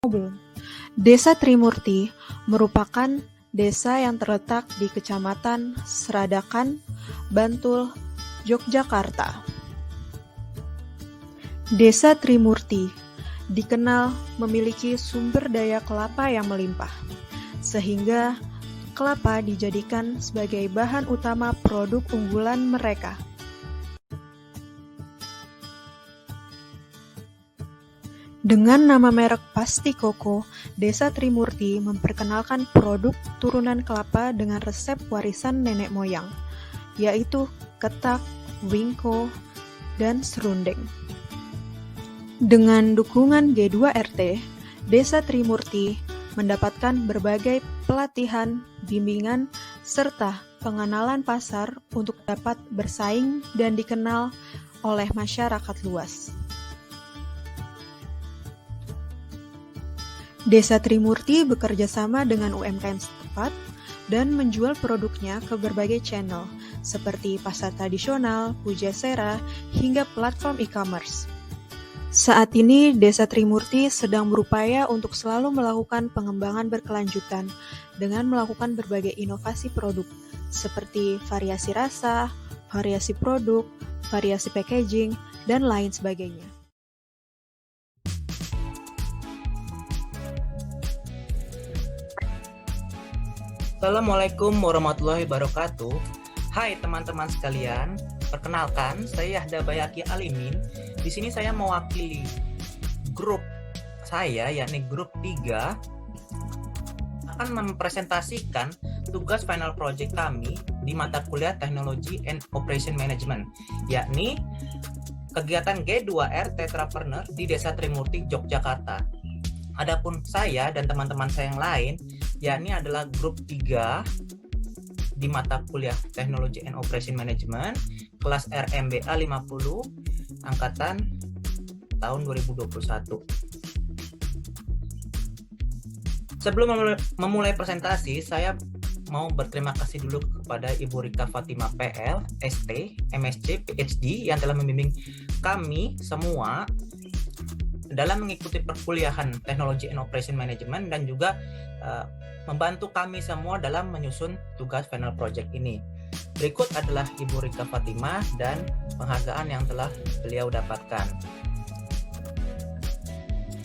belum? Desa Trimurti merupakan desa yang terletak di Kecamatan Seradakan, Bantul, Yogyakarta. Desa Trimurti dikenal memiliki sumber daya kelapa yang melimpah, sehingga kelapa dijadikan sebagai bahan utama produk unggulan mereka. Dengan nama merek Pasti Koko, Desa Trimurti memperkenalkan produk turunan kelapa dengan resep warisan nenek moyang, yaitu ketak, wingko, dan serundeng. Dengan dukungan G2RT, Desa Trimurti mendapatkan berbagai pelatihan, bimbingan, serta pengenalan pasar untuk dapat bersaing dan dikenal oleh masyarakat luas. Desa Trimurti bekerja sama dengan UMKM setempat dan menjual produknya ke berbagai channel seperti pasar tradisional, pujasera, hingga platform e-commerce. Saat ini, Desa Trimurti sedang berupaya untuk selalu melakukan pengembangan berkelanjutan dengan melakukan berbagai inovasi produk seperti variasi rasa, variasi produk, variasi packaging, dan lain sebagainya. Assalamualaikum warahmatullahi wabarakatuh. Hai teman-teman sekalian, perkenalkan saya Yahda Bayaki Alimin. Di sini saya mewakili grup saya, yakni grup 3, akan mempresentasikan tugas final project kami di mata kuliah Technology and Operation Management, yakni kegiatan G2R Tetrapreneur di Desa Trimurti, Yogyakarta. Adapun saya dan teman-teman saya yang lain, yakni adalah grup 3 di mata kuliah Technology and Operation Management, kelas RMBA 50, angkatan tahun 2021. Sebelum memulai presentasi, saya mau berterima kasih dulu kepada Ibu Rika Fatima PL, ST, MSc, PhD yang telah membimbing kami semua dalam mengikuti perkuliahan Technology and Operation Management dan juga membantu kami semua dalam menyusun tugas final project ini. Berikut adalah Ibu Rika Fatima dan penghargaan yang telah beliau dapatkan.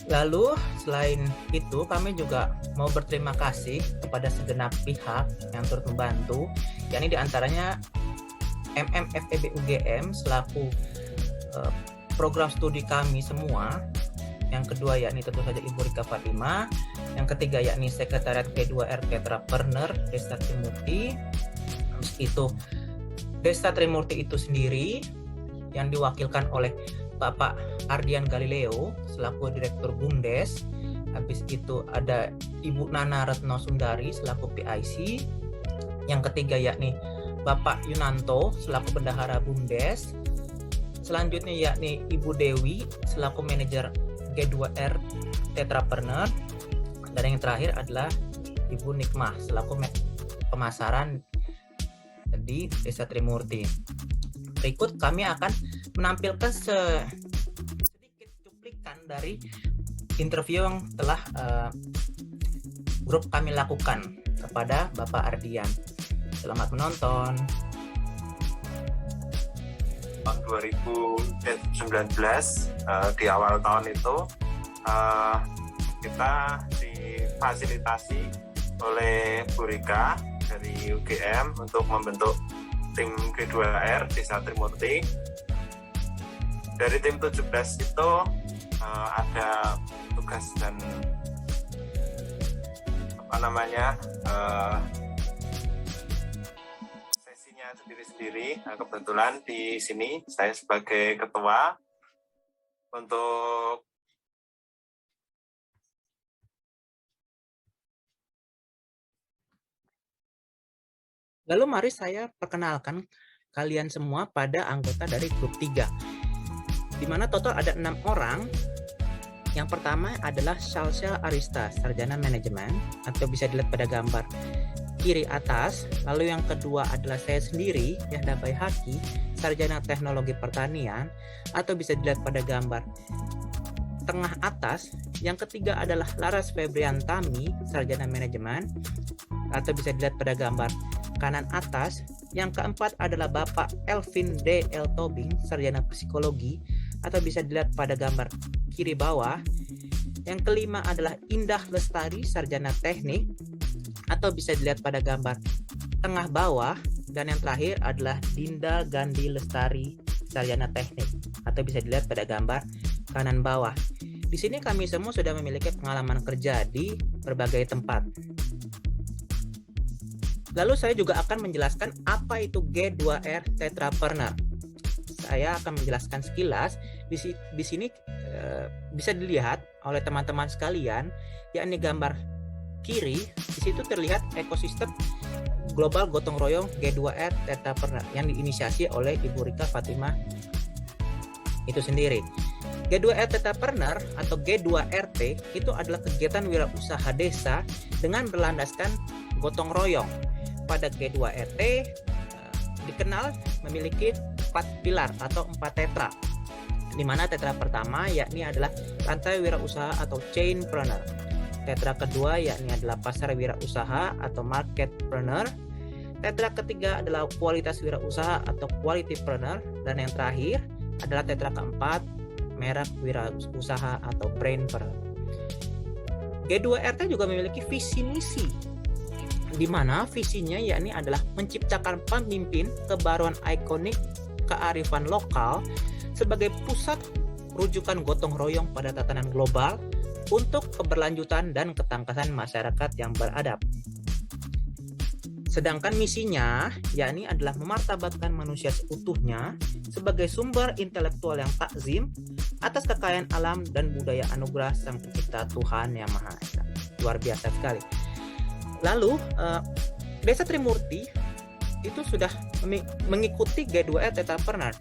Lalu selain itu kami juga mau berterima kasih kepada segenap pihak yang turut membantu, yakni diantaranya MMFEB UGM selaku program studi kami semua. Yang kedua yakni tentu saja Ibu Rika Fatima. Yang ketiga yakni Sekretariat G2R Tetrapreneur Desa Trimurti. Habis itu Desa Trimurti itu sendiri yang diwakilkan oleh Bapak Ardian Galileo selaku Direktur BUMDes. Habis itu ada Ibu Nana Retno Sundari selaku PIC. Yang ketiga yakni Bapak Yunanto selaku Bendahara BUMDes. Selanjutnya yakni Ibu Dewi selaku Manajer G2R Tetrapreneur, dan yang terakhir adalah Ibu Nikmah selaku pemasaran di Desa Trimurti. Berikut kami akan menampilkan sedikit cuplikan dari interview yang telah grup kami lakukan kepada Bapak Ardian. Selamat menonton. Tahun 2019 di awal tahun itu kita difasilitasi oleh Bu Rika dari UGM untuk membentuk tim G2R Desa Trimurti. Dari tim 17 itu ada tugas dan sendiri-sendiri. Nah, kebetulan di sini saya sebagai ketua untuk Lalu mari saya perkenalkan kalian semua pada anggota dari grup 3, di mana total ada 6 orang. Yang pertama adalah Salsel Arista, sarjana manajemen, atau bisa dilihat pada gambar kiri atas. Lalu yang kedua adalah saya sendiri, Yahda Bayhaqi, sarjana teknologi pertanian, atau bisa dilihat pada gambar tengah atas. Yang ketiga adalah Laras Febrian Tami, sarjana manajemen, atau bisa dilihat pada gambar kanan atas. Yang keempat adalah Bapak Elvin D. L. Tobing, sarjana psikologi, atau bisa dilihat pada gambar kiri bawah. Yang kelima adalah Indah Lestari, sarjana teknik, atau bisa dilihat pada gambar tengah bawah. Dan yang terakhir adalah Dinda Gandhi Lestari, sarjana teknik, atau bisa dilihat pada gambar kanan bawah. Di sini kami semua sudah memiliki pengalaman kerja di berbagai tempat. Lalu saya juga akan menjelaskan apa itu G2R Tetrapreneur. Saya akan menjelaskan sekilas. Di sini bisa dilihat oleh teman-teman sekalian, yakni gambar kiri. Di situ terlihat ekosistem global gotong royong G2R Tetrapreneur yang diinisiasi oleh Ibu Rika Fatimah itu sendiri. G2R Tetrapreneur atau G2RT itu adalah kegiatan wirausaha desa dengan berlandaskan gotong royong. Pada G2RT dikenal memiliki 4 pilar atau 4 tetra, di mana tetra pertama yakni adalah rantai wirausaha atau chainpreneur. Tetra kedua yakni adalah pasar wirausaha atau marketpreneur. Tetra ketiga adalah kualitas wirausaha atau qualitypreneur. Dan yang terakhir adalah tetra keempat, merek wirausaha atau brandpreneur. G2RT juga memiliki visi misi, di mana visinya yakni adalah menciptakan pemimpin kebaruan ikonik kearifan lokal sebagai pusat rujukan gotong royong pada tatanan global untuk keberlanjutan dan ketangkasan masyarakat yang beradab. Sedangkan misinya yakni adalah memartabatkan manusia seutuhnya sebagai sumber intelektual yang takzim atas kekayaan alam dan budaya anugerah Sang Pencipta Tuhan Yang Maha Esa. Luar biasa sekali. Lalu Desa Trimurti itu sudah mengikuti G2R Tetrapreneur.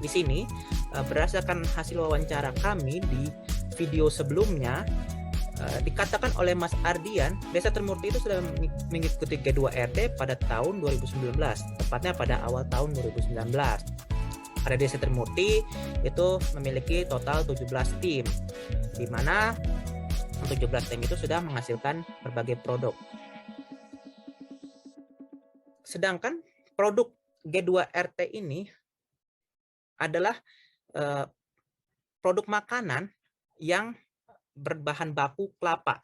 Di sini berdasarkan hasil wawancara kami di video sebelumnya, dikatakan oleh Mas Ardian, Desa Trimurti itu sudah mengikuti G2RT pada tahun 2019, tepatnya pada awal tahun 2019. Pada Desa Trimurti itu memiliki total 17 tim, di mana 17 tim itu sudah menghasilkan berbagai produk. Sedangkan produk G2RT ini adalah produk makanan yang berbahan baku kelapa.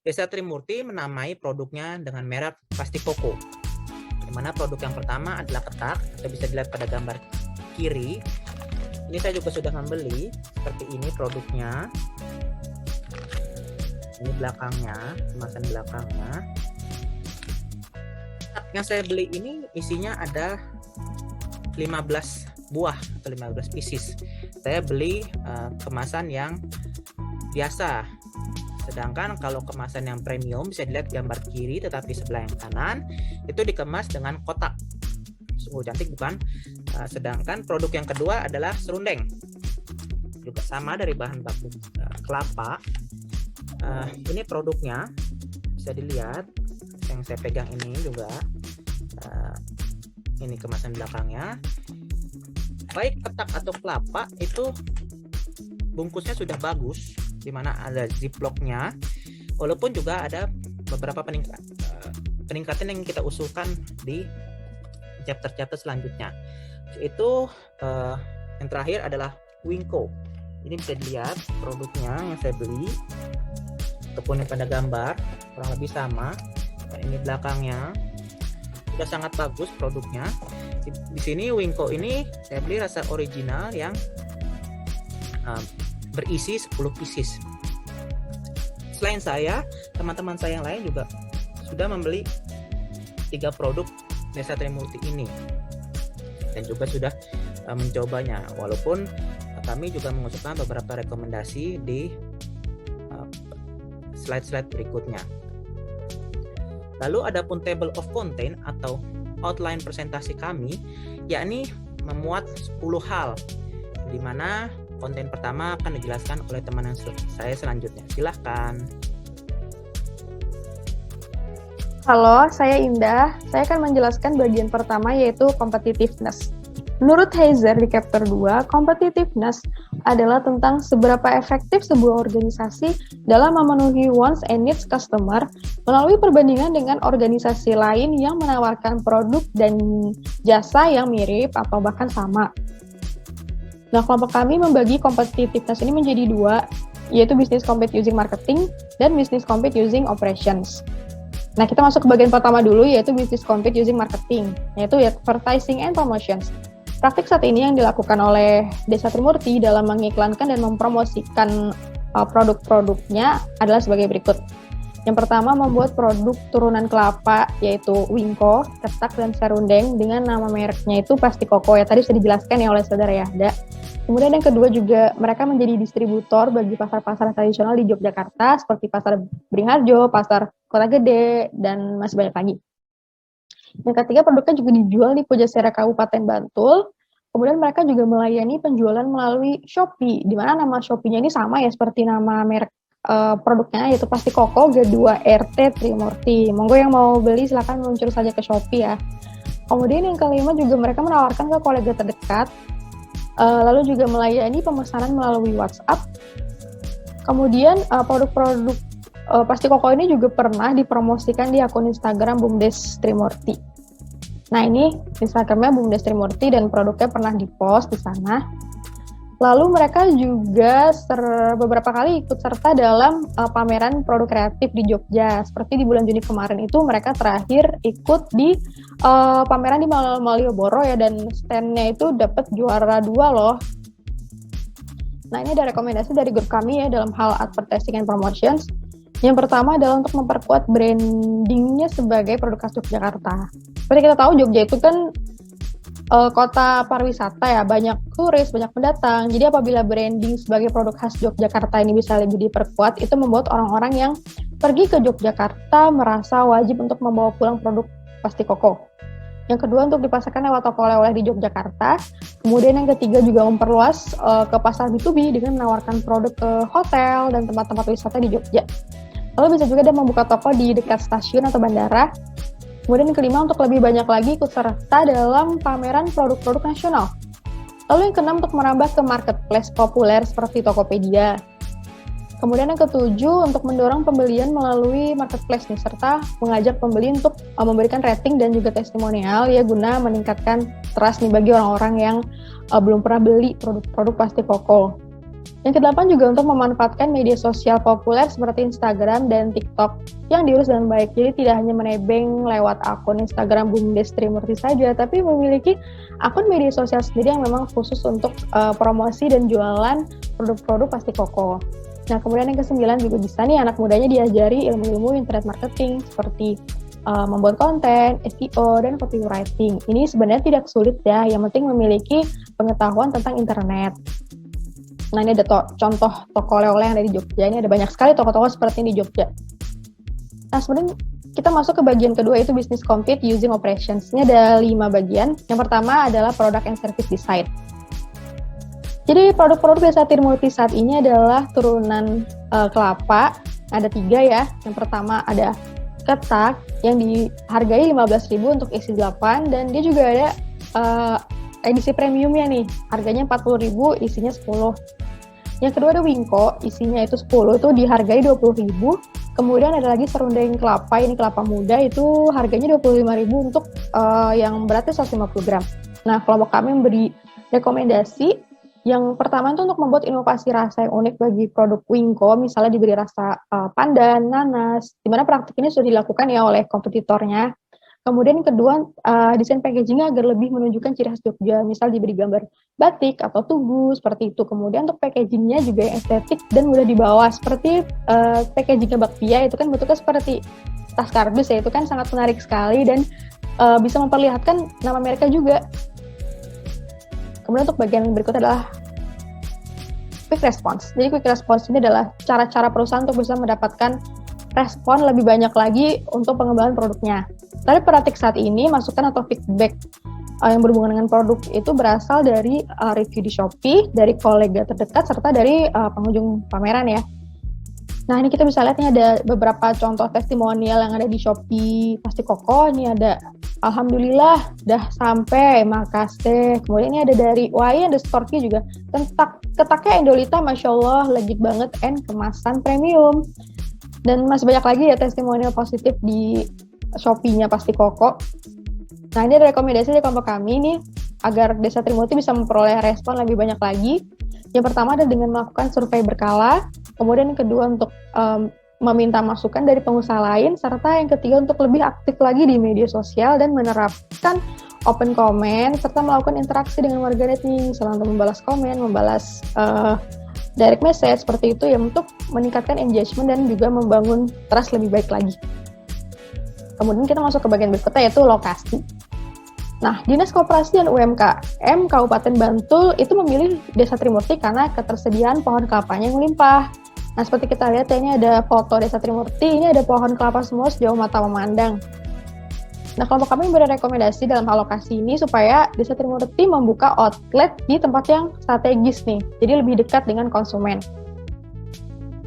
Desa Trimurti menamai produknya dengan merek Pasti Koko. Di mana produk yang pertama adalah ketak, kita bisa dilihat pada gambar kiri. Ini saya juga sudah membeli, seperti ini produknya. Ini belakangnya, kemasan belakangnya. Yang saya beli ini isinya ada 15 buah atau 15 pieces. Saya beli kemasan yang biasa. Sedangkan kalau kemasan yang premium bisa dilihat gambar kiri, tetapi sebelah yang kanan itu dikemas dengan kotak. Sungguh cantik bukan? Sedangkan produk yang kedua adalah serundeng. Juga sama dari bahan baku kelapa. Ini produknya bisa dilihat. Yang saya pegang ini juga. Ini kemasan belakangnya. Baik ketak atau kelapa itu bungkusnya sudah bagus, di mana ada ziplocknya, walaupun juga ada beberapa peningkatan yang kita usulkan di chapter-chapter selanjutnya. Itu yang terakhir adalah Winco. Ini bisa dilihat produknya yang saya beli, ataupun pada gambar kurang lebih sama. Dan ini belakangnya sudah sangat bagus produknya. Di sini Winco ini saya beli rasa original yang berisi 10 pieces. Selain saya, teman-teman saya yang lain juga sudah membeli 3 produk Desa Trimurti ini dan juga sudah mencobanya. Walaupun kami juga mengusulkan beberapa rekomendasi di slide-slide berikutnya. Lalu ada pun table of content atau outline presentasi kami, yakni memuat 10 hal, di mana konten pertama akan dijelaskan oleh teman yang saya selanjutnya. Silahkan. Halo, saya Indah. Saya akan menjelaskan bagian pertama yaitu competitiveness. Menurut Heiser di chapter 2, competitiveness adalah tentang seberapa efektif sebuah organisasi dalam memenuhi wants and needs customer melalui perbandingan dengan organisasi lain yang menawarkan produk dan jasa yang mirip atau bahkan sama. Nah, kelompok kami membagi competitiveness ini menjadi dua, yaitu business compete using marketing dan business compete using operations. Nah, kita masuk ke bagian pertama dulu, yaitu business compete using marketing, yaitu advertising and promotions. Praktik saat ini yang dilakukan oleh Desa Trimurti dalam mengiklankan dan mempromosikan produk-produknya adalah sebagai berikut. Yang pertama, membuat produk turunan kelapa, yaitu Wingko, ketak, dan serundeng dengan nama mereknya itu Pasti Koko. Ya, tadi sudah dijelaskan ya oleh Saudara Yahda. Kemudian yang kedua juga, mereka menjadi distributor bagi pasar-pasar tradisional di Yogyakarta, seperti Pasar Beringharjo, Pasar Kota Gede, dan masih banyak lagi. Yang ketiga, produknya juga dijual di Pujasera Kabupaten Bantul. Kemudian mereka juga melayani penjualan melalui Shopee, di mana nama Shopee-nya ini sama ya seperti nama merek produknya, yaitu Pasti Koko G2RT Trimurti. Monggo yang mau beli silakan meluncur saja ke Shopee ya. Kemudian yang kelima juga mereka menawarkan ke kolega terdekat, lalu juga melayani pemesanan melalui WhatsApp. Kemudian produk-produk Pasti Koko ini juga pernah dipromosikan di akun Instagram BUMDes Trimurti. Nah, ini Instagramnya BUMDes Trimurti dan produknya pernah dipost di sana. Lalu mereka juga beberapa kali ikut serta dalam pameran produk kreatif di Jogja. Seperti di bulan Juni kemarin itu mereka terakhir ikut di pameran di Malioboro ya, dan stand-nya itu dapat juara 2 loh. Nah, ini ada rekomendasi dari grup kami ya dalam hal advertising and promotions. Yang pertama adalah untuk memperkuat brandingnya sebagai produk khas Yogyakarta. Seperti kita tahu, Jogja itu kan kota pariwisata ya, banyak turis, banyak pendatang. Jadi apabila branding sebagai produk khas Yogyakarta ini bisa lebih diperkuat, itu membuat orang-orang yang pergi ke Yogyakarta merasa wajib untuk membawa pulang produk Pasti Koko. Yang kedua, untuk dipasarkan lewat toko oleh-oleh di Yogyakarta. Kemudian yang ketiga juga memperluas ke pasar B2B dengan menawarkan produk ke hotel dan tempat-tempat wisata di Jogja. Lalu bisa juga dia membuka toko di dekat stasiun atau bandara. Kemudian yang kelima, untuk lebih banyak lagi ikut serta dalam pameran produk-produk nasional. Lalu yang keenam, untuk merambah ke marketplace populer seperti Tokopedia. Kemudian yang ketujuh, untuk mendorong pembelian melalui marketplace nih, serta mengajak pembeli untuk memberikan rating dan juga testimonial ya, guna meningkatkan trust nih bagi orang-orang yang belum pernah beli produk-produk Pasti Koko. Yang kedelapan juga untuk memanfaatkan media sosial populer seperti Instagram dan TikTok yang diurus dengan baik. Jadi tidak hanya menebeng lewat akun Instagram BUMDes Trimurti saja, tapi memiliki akun media sosial sendiri yang memang khusus untuk promosi dan jualan produk-produk Pasti Koko. Nah, kemudian yang kesembilan juga bisa nih anak mudanya diajari ilmu-ilmu internet marketing seperti membuat konten, SEO, dan copywriting. Ini sebenarnya tidak sulit ya, yang penting memiliki pengetahuan tentang internet. Nah, ini ada contoh toko oleh-oleh yang ada di Jogja. Ini ada banyak sekali toko-toko seperti ini di Jogja. Nah, sebenarnya kita masuk ke bagian kedua, yaitu business compete using operations. Ini ada 5 bagian. Yang pertama adalah product and service design. Jadi produk-produk Desa Trimurti saat ini adalah turunan kelapa. Ada 3 ya. Yang pertama ada ketak yang dihargai 15.000 untuk isi 8, dan dia juga ada edisi premiumnya nih, harganya 40.000, isinya 10. Yang kedua ada Wingko, isinya itu 10, itu dihargai 20.000. Kemudian ada lagi serundeng kelapa, ini kelapa muda, itu harganya 25.000 untuk yang beratnya 150 gram. Nah, kelompok kami memberi rekomendasi. Yang pertama itu untuk membuat inovasi rasa yang unik bagi produk Wingko, misalnya diberi rasa pandan, nanas, di mana praktik ini sudah dilakukan ya oleh kompetitornya. Kemudian kedua, desain packagingnya agar lebih menunjukkan ciri khas Jogja, misal diberi gambar batik atau tugu, seperti itu. Kemudian untuk packagingnya juga yang estetik dan mudah dibawa, seperti packagingnya bakpia, itu kan bentuknya seperti tas kardus ya, itu kan sangat menarik sekali dan bisa memperlihatkan nama mereka juga. Kemudian untuk bagian berikutnya adalah quick response. Jadi quick response ini adalah cara-cara perusahaan untuk bisa mendapatkan respon lebih banyak lagi untuk pengembangan produknya. Dari praktik saat ini, masukan atau feedback yang berhubungan dengan produk itu berasal dari review di Shopee, dari kolega terdekat, serta dari pengunjung pameran ya. Nah, ini kita bisa lihat nih ada beberapa contoh testimonial yang ada di Shopee Pasti Koko. Ini ada Alhamdulillah, dah sampai, makasih. Kemudian ini ada dari Y_Q juga. Ketaknya Endolita, Masya Allah, legit banget, and kemasan premium. Dan masih banyak lagi ya testimonial positif di Shopee-nya Pasti Koko. Nah, ini ada rekomendasi dari kelompok kami nih, agar Desa Trimurti bisa memperoleh respon lebih banyak lagi. Yang pertama adalah dengan melakukan survei berkala, kemudian yang kedua untuk meminta masukan dari pengusaha lain, serta yang ketiga untuk lebih aktif lagi di media sosial dan menerapkan open comment, serta melakukan interaksi dengan warganet nih, misalnya untuk membalas komen, membalas direct message, seperti itu ya, untuk meningkatkan engagement dan juga membangun trust lebih baik lagi. Kemudian kita masuk ke bagian berikutnya, yaitu lokasi. Nah, Dinas Koperasi dan UMKM Kabupaten Bantul itu memilih Desa Trimurti karena ketersediaan pohon kelapanya yang melimpah. Nah, seperti kita lihat ya, ini ada foto Desa Trimurti, ini ada pohon kelapa semua sejauh mata memandang. Nah, kelompok kami memberi rekomendasi dalam alokasi ini supaya Desa Trimurti membuka outlet di tempat yang strategis nih, jadi lebih dekat dengan konsumen.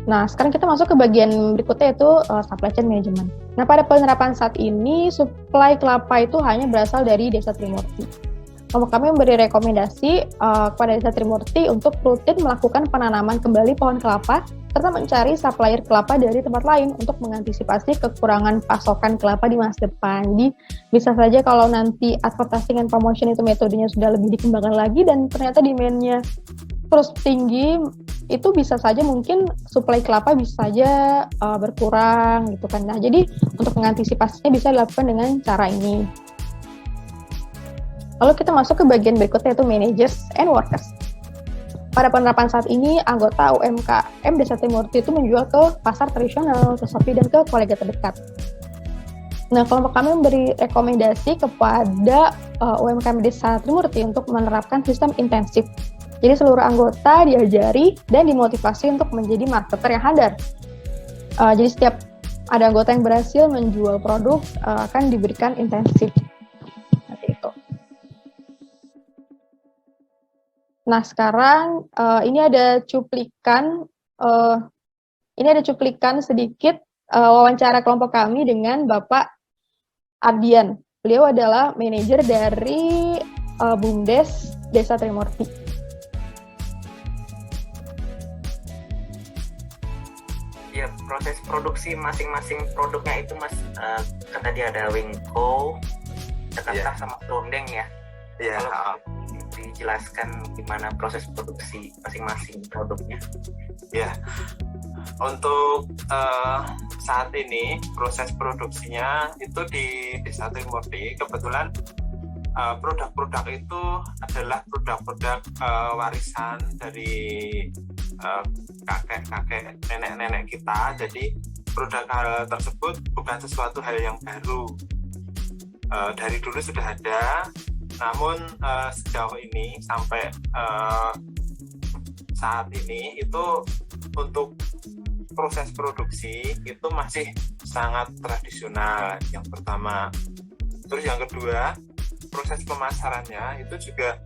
Nah, sekarang kita masuk ke bagian berikutnya, yaitu supply chain management. Nah, pada penerapan saat ini, suplai kelapa itu hanya berasal dari Desa Trimurti. Kelompok kami memberi rekomendasi kepada Desa Trimurti untuk rutin melakukan penanaman kembali pohon kelapa, serta mencari supplier kelapa dari tempat lain untuk mengantisipasi kekurangan pasokan kelapa di masa depan. Jadi, bisa saja kalau nanti advertising and promotion itu metodenya sudah lebih dikembangkan lagi dan ternyata demand-nya terus tinggi, itu bisa saja mungkin suplai kelapa bisa saja berkurang gitu kan. Nah, jadi untuk mengantisipasinya bisa dilakukan dengan cara ini. Lalu kita masuk ke bagian berikutnya, yaitu managers and workers. Pada penerapan saat ini, anggota UMKM Desa Trimurti itu menjual ke pasar tradisional, ke Shopee, dan ke kolega terdekat. Nah, kelompok kami memberi rekomendasi kepada UMKM Desa Trimurti untuk menerapkan sistem intensif. Jadi seluruh anggota diajari dan dimotivasi untuk menjadi marketer yang handal. Jadi setiap ada anggota yang berhasil menjual produk akan diberikan intensif. Seperti itu. Nah, sekarang ini ada cuplikan sedikit wawancara kelompok kami dengan Bapak Ardian. Beliau adalah manajer dari BUMDes Desa Trimurti. Ya, proses produksi masing-masing produknya itu Mas, kan tadi ada Wingko, Jakarta sama Trondeng ya. Iya. Kalau dijelaskan gimana proses produksi masing-masing produknya. Ya, untuk saat ini proses produksinya itu di Desa Trimurti kebetulan produk-produk itu adalah produk-produk warisan dari kakek-kakek, nenek-nenek kita. Jadi produk hal tersebut bukan sesuatu hal yang baru, dari dulu sudah ada. Namun sejauh ini sampai saat ini itu untuk proses produksi itu masih sangat tradisional, yang pertama. Terus yang kedua, proses pemasarannya itu juga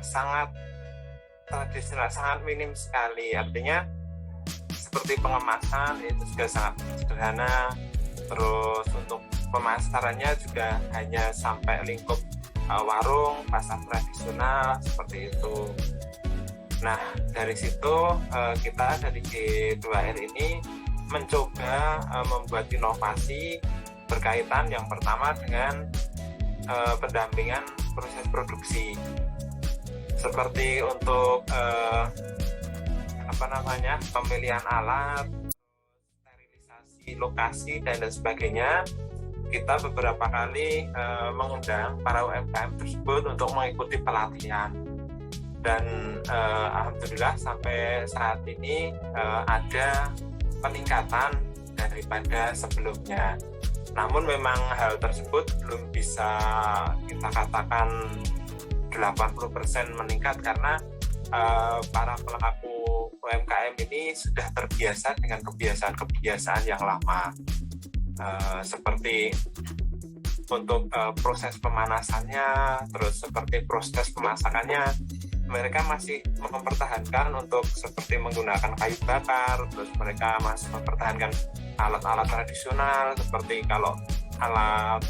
sangat tradisional, sangat minim sekali. Artinya seperti pengemasan itu juga sangat sederhana. Terus untuk pemasarannya juga hanya sampai lingkup warung, pasar tradisional seperti itu. Nah, dari situ kita dari G2R ini mencoba membuat inovasi berkaitan yang pertama dengan pendampingan proses produksi, seperti untuk pemilihan alat, sterilisasi lokasi dan lain sebagainya. Kita beberapa kali mengundang para UMKM tersebut untuk mengikuti pelatihan, dan alhamdulillah sampai saat ini ada peningkatan daripada sebelumnya. Namun memang hal tersebut belum bisa kita katakan 80% meningkat karena para pelaku UMKM ini sudah terbiasa dengan kebiasaan-kebiasaan yang lama, seperti untuk proses pemanasannya, terus seperti proses pemasakannya, mereka masih mempertahankan untuk seperti menggunakan kayu bakar, terus mereka masih mempertahankan alat-alat tradisional seperti kalau alat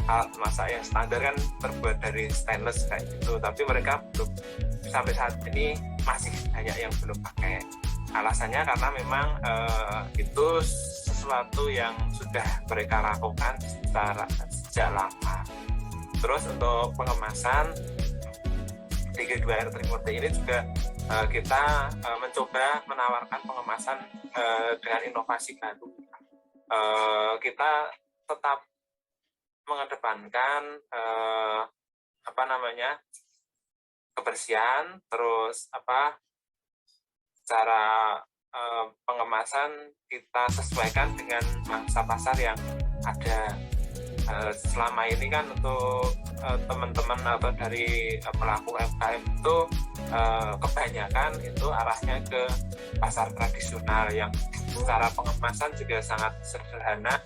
alat masak yang standar kan terbuat dari stainless kayak gitu, tapi mereka belum, sampai saat ini masih banyak yang belum pakai. Alasannya karena memang itu sesuatu yang sudah mereka lakukan sejak lama. Terus untuk pengemasan di G2R Trimurti ini juga kita mencoba menawarkan pengemasan dengan inovasi baru. Kita tetap mengedepankan kebersihan, terus cara pengemasan kita sesuaikan dengan mangsa pasar yang ada. Selama ini kan untuk teman-teman atau dari pelaku UMKM itu kebanyakan itu arahnya ke pasar tradisional yang cara pengemasan juga sangat sederhana.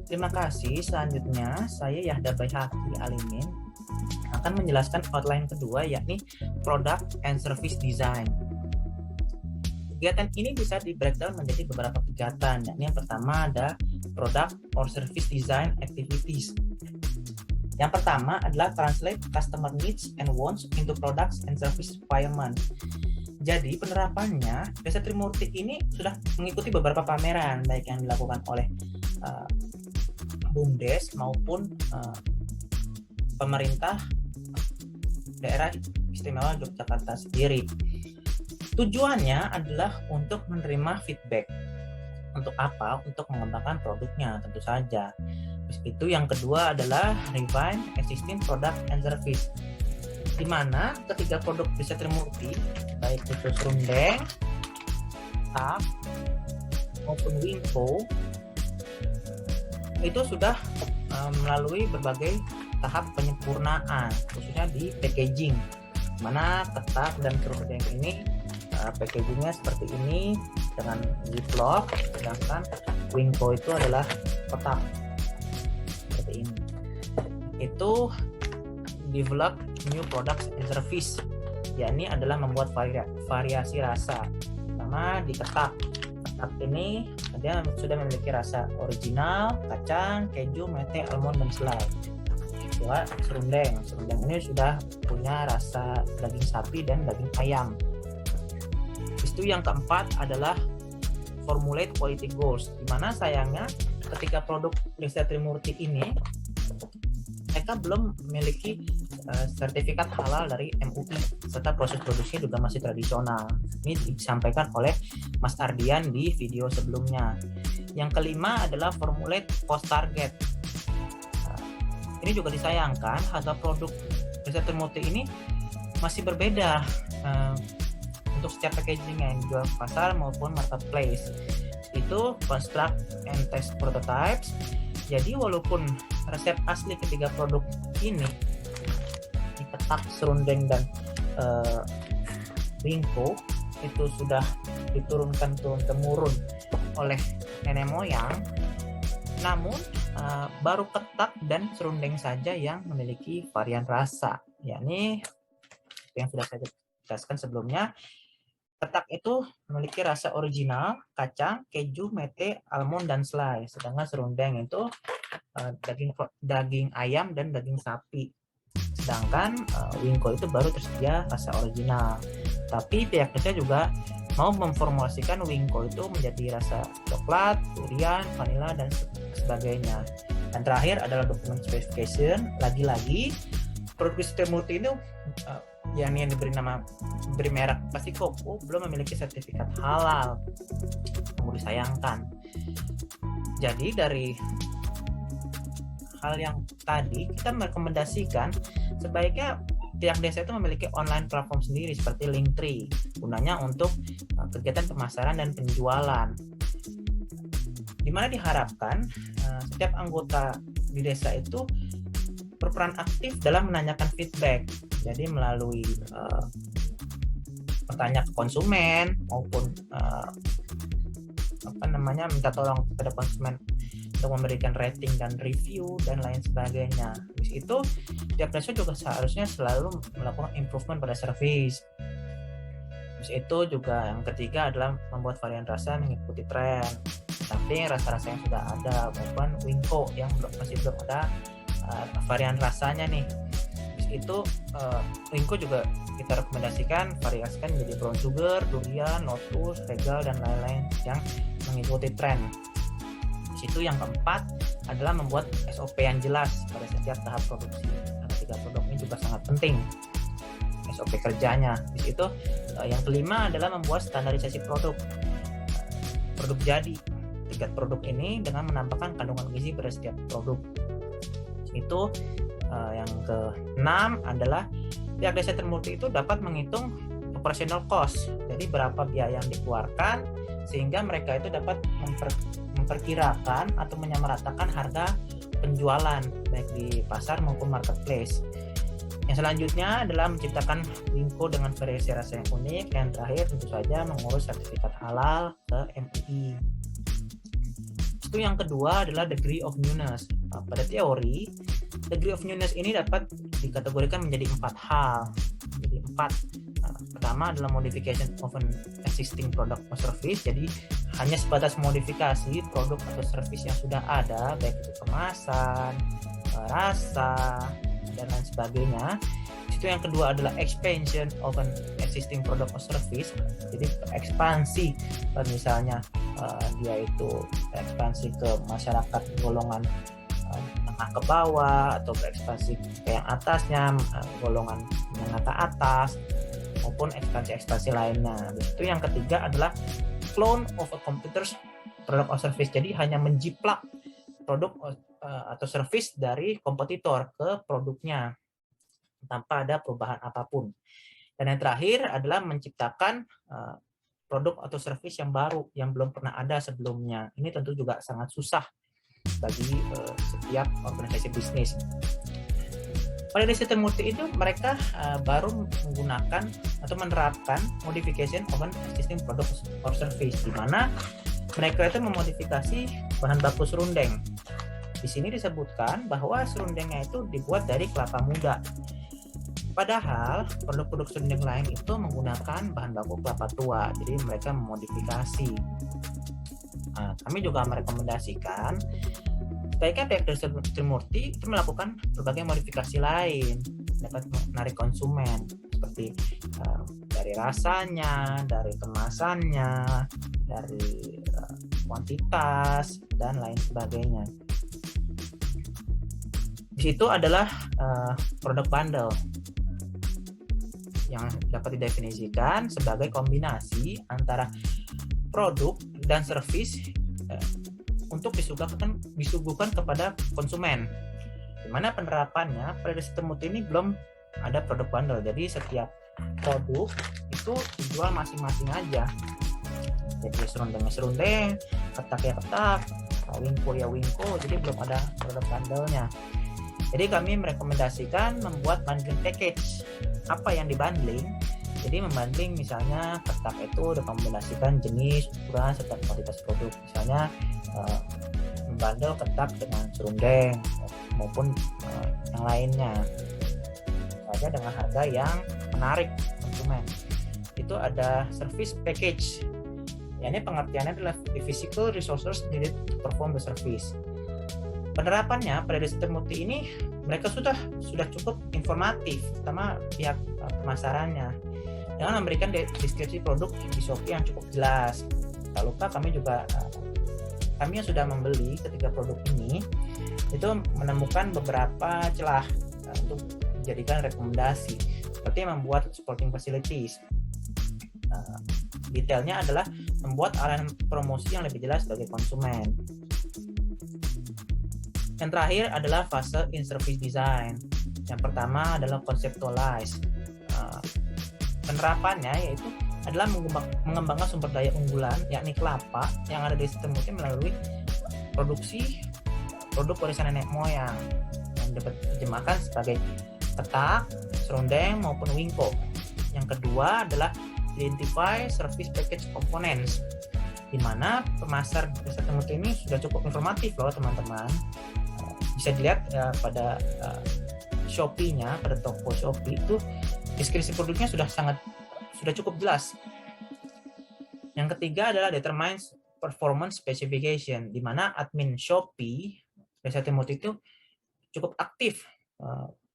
Terima kasih. Selanjutnya saya Yahda Baihaqi Alimin akan menjelaskan outline kedua, yakni Product and Service Design. Kegiatan ini bisa di-breakdown menjadi beberapa kegiatan, yakni yang pertama ada Product or Service Design Activities. Yang pertama adalah Translate Customer Needs and Wants into Products and Service Requirement. Jadi penerapannya, Desa Trimurti ini sudah mengikuti beberapa pameran, baik yang dilakukan oleh BUMDes maupun pemerintah daerah istimewa Yogyakarta sendiri. Tujuannya adalah untuk menerima feedback. Untuk apa? Untuk mengembangkan produknya tentu saja. Terus itu yang kedua adalah refine existing product and service. Di mana ketiga produk Desa Trimurti, baik itu serundeng, tak maupun wingko, itu sudah melalui berbagai tahap penyempurnaan, khususnya di packaging. Mana ketak dan serundeng ini packagingnya seperti ini dengan ziplock, sedangkan wingko itu adalah kotak seperti ini. Itu develop new products and service, yakni adalah membuat variasi rasa. Pertama di ketak ini dia sudah memiliki rasa original, kacang, keju, mete, almond, dan selai. Kedua serundeng ini sudah punya rasa daging sapi dan daging ayam. Itu yang keempat adalah formulate quality goals, di mana sayangnya ketika produk Desa Trimurti ini mereka belum memiliki sertifikat halal dari MUI, serta proses produksinya juga masih tradisional. Ini disampaikan oleh Mas Ardian di video sebelumnya. Yang kelima adalah formulate cost target. Ini juga disayangkan harga produk Desa Trimurti ini masih berbeda untuk setiap packaging yang dijual ke pasar maupun marketplace. Itu construct and test prototypes. Jadi walaupun resep asli ketiga produk ini di ketak, serundeng, dan wingko itu sudah diturunkan turun-temurun oleh nenek moyang, namun baru ketak dan serundeng saja yang memiliki varian rasa, yakni yang sudah saya jelaskan sebelumnya. Ketak itu memiliki rasa original, kacang, keju, mete, almond, dan selai. Sedangkan serundeng itu daging ayam dan daging sapi. Sedangkan wingko itu baru tersedia rasa original. Tapi pihak Desa juga mau memformulasikan wingko itu menjadi rasa coklat, durian, vanila, dan sebagainya. Dan terakhir adalah dokumen specification. Lagi-lagi produk Desa Trimurti ini yang diberi merek plastik koko belum memiliki sertifikat halal. Namun disayangkan. Jadi dari hal yang tadi kita merekomendasikan sebaiknya pihak desa itu memiliki online platform sendiri seperti Linktree, gunanya untuk kegiatan pemasaran dan penjualan, di mana diharapkan setiap anggota di desa itu berperan aktif dalam menanyakan feedback. Jadi melalui bertanya ke konsumen maupun minta tolong kepada konsumen untuk memberikan rating dan review dan lain sebagainya. Habis itu tiap desa juga seharusnya selalu melakukan improvement pada service. Terus itu juga yang ketiga adalah membuat varian rasa mengikuti tren. Tapi rasa-rasa yang sudah ada maupun Winco yang masih belum ada varian rasanya nih. Terus itu Winco juga kita rekomendasikan variasikan menjadi brown sugar, durian, lotus, regal dan lain-lain yang mengikuti tren. Di situ yang keempat adalah membuat SOP yang jelas pada setiap tahap produksi. Karena 3 produk ini juga sangat penting. SOP kerjanya. Di situ yang kelima adalah membuat standarisasi produk jadi tiga produk ini dengan menambahkan kandungan gizi pada setiap produk. Itu yang keenam adalah pihak desa Trimurti itu dapat menghitung operational cost, jadi berapa biaya yang dikeluarkan sehingga mereka itu dapat memperkirakan atau menyamaratakan harga penjualan baik di pasar maupun marketplace. Yang selanjutnya adalah menciptakan Winco dengan variasi rasa yang unik. Yang terakhir tentu saja mengurus sertifikat halal ke MUI. Itu yang kedua adalah degree of newness. Pada teori, degree of newness ini dapat dikategorikan menjadi 4 hal. Jadi 4. Pertama adalah modification of an existing product or service. Jadi hanya sebatas modifikasi produk atau service yang sudah ada, baik itu kemasan, rasa, dan lain sebagainya. Itu yang kedua adalah expansion of an existing product or service. Jadi ekspansi, misalnya dia itu ekspansi ke masyarakat golongan menengah ke bawah atau berekspansi ke yang atasnya, golongan menengah ke atas, maupun ekspansi lainnya. Itu yang ketiga adalah clone of a competitor's product or service. Jadi hanya menjiplak produk atau service dari kompetitor ke produknya tanpa ada perubahan apapun. Dan yang terakhir adalah menciptakan produk atau service yang baru yang belum pernah ada sebelumnya. Ini tentu juga sangat susah bagi setiap organisasi bisnis. Pada desa Trimurti itu mereka baru menggunakan atau menerapkan modification of an existing product or service, di mana mereka itu memodifikasi bahan baku serundeng. Di sini disebutkan bahwa serundengnya itu dibuat dari kelapa muda. Padahal produk-produk serundeng lain itu menggunakan bahan baku kelapa tua, jadi mereka memodifikasi. Kami juga merekomendasikan sebaiknya pihak desa Trimurti itu melakukan berbagai modifikasi lain dapat menarik konsumen, seperti dari rasanya, dari kemasannya, dari kuantitas dan lain sebagainya. Di situ adalah produk bundle yang dapat didefinisikan sebagai kombinasi antara produk dan servis untuk disuguhkan kepada konsumen. Di mana penerapannya pada desa Trimurti ini belum ada produk bundle. Jadi setiap produk itu dijual masing-masing aja. Jadi serundeng, ketak ya ketak, Winco ya Winco. Jadi belum ada produk bundle-nya. Jadi kami merekomendasikan membuat bundling package. Apa yang dibundling? Jadi membanding misalnya ketak itu dikombinasikan jenis, ukuran, serta kualitas produk. Misalnya membandel ketak dengan serundeng maupun yang lainnya. Saja dengan harga yang menarik konsumen. Itu ada service package. Ini pengertiannya adalah the physical resources needed to perform the service. Penerapannya pada desa Trimurti ini mereka sudah cukup informatif, terutama pihak pemasarannya, dengan memberikan deskripsi produk di Shopee yang cukup jelas. Tak lupa kami yang sudah membeli ketiga produk ini itu menemukan beberapa celah untuk dijadikan rekomendasi, seperti membuat supporting facilities. Detailnya adalah membuat arahan promosi yang lebih jelas bagi konsumen. Yang terakhir adalah fase in-service design. Yang pertama adalah conceptualize. Penerapannya yaitu adalah mengembangkan sumber daya unggulan, yakni kelapa yang ada di sistem Trimurti melalui produksi produk warisan nenek moyang yang dapat diterjemahkan sebagai ketak, serundeng maupun Winco. Yang kedua adalah identify service package components, di mana pemasar desa Trimurti ini sudah cukup informatif loh teman-teman. Bisa dilihat pada Shopee-nya, pada toko Shopee itu deskripsi produknya sudah cukup jelas. Yang ketiga adalah determine performance specification, di mana admin Shopee, Desa Timothy itu cukup aktif,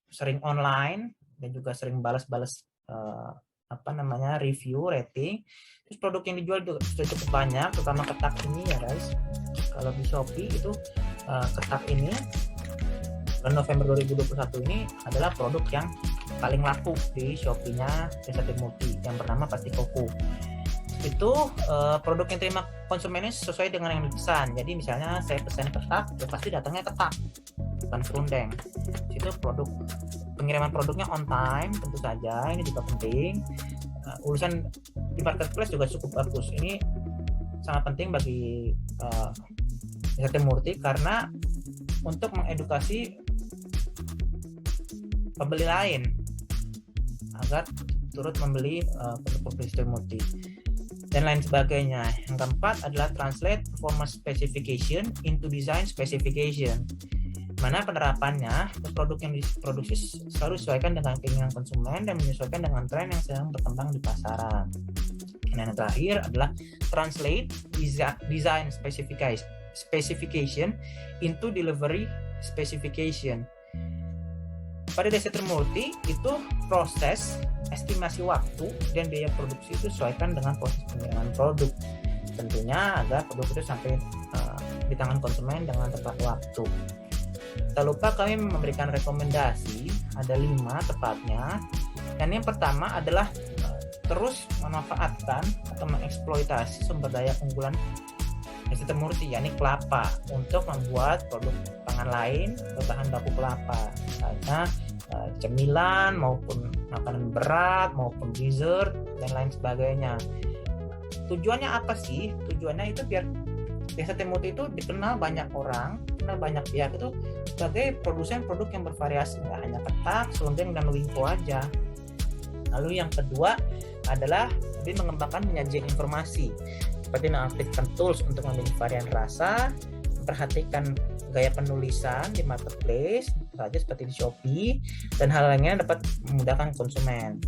sering online dan juga sering balas-balas review, rating. Terus produk yang dijual juga sudah cukup banyak, terutama ketak ini ya guys. Kalau di Shopee itu ketak ini bulan November 2021 ini adalah produk yang paling laku di Shopee-nya Desa Timothy yang bernama Pasti Koko. Itu produk yang terima konsumennya sesuai dengan yang dipesan. Jadi misalnya saya pesan ketak, ya pasti datangnya ketak, bukan serundeng. Itu produk pengiriman produknya on time, tentu saja ini juga penting. Urusan di marketplace juga cukup bagus. Ini sangat penting bagi Desa Timothy karena untuk mengedukasi pembeli lain agar turut membeli produk Desa Timothy dan lain sebagainya. Yang keempat adalah translate performance specification into design specification, mana penerapannya produk yang diproduksi selalu disesuaikan dengan keinginan konsumen dan menyesuaikan dengan tren yang sedang berkembang di pasaran. Dan yang terakhir adalah translate design specification into delivery specification. Pada Desa Timothy itu proses estimasi waktu dan biaya produksi itu disesuaikan dengan proses pengiriman produk. Tentunya agar produk itu sampai di tangan konsumen dengan tepat waktu. Tak lupa kami memberikan rekomendasi, ada 5 tepatnya. Dan yang pertama adalah terus memanfaatkan atau mengeksploitasi sumber daya unggulan Desa Timothy, yakni kelapa, untuk membuat produk pangan lain berbahan baku kelapa, misalnya cemilan maupun makanan berat maupun dessert dan lain sebagainya. Tujuannya apa sih? Tujuannya itu biar Desa Timothy itu dikenal banyak orang, dikenal banyak pihak itu sebagai produsen produk yang bervariasi, nggak hanya ketak, serundeng, dan wingko aja. Lalu yang kedua adalah lebih mengembangkan penyajian informasi, seperti mengaktifkan tools untuk memilih varian rasa, memperhatikan gaya penulisan di marketplace, saja seperti di Shopee, dan hal lainnya dapat memudahkan konsumen.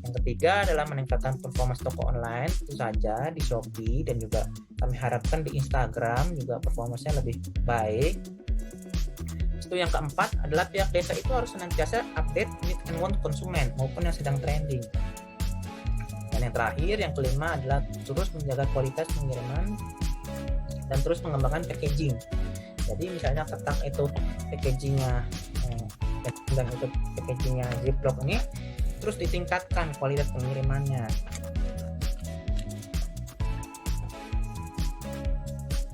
Yang ketiga adalah meningkatkan performa toko online, itu saja di Shopee, dan juga kami harapkan di Instagram juga performanya lebih baik. Itu yang keempat adalah pihak desa itu harus senantiasa update need and want konsumen maupun yang sedang trending. Dan yang terakhir, yang kelima adalah terus menjaga kualitas pengiriman dan terus mengembangkan packaging. Jadi misalnya ketak itu packagingnya dan itu packagingnya ziplock ini terus ditingkatkan kualitas pengirimannya.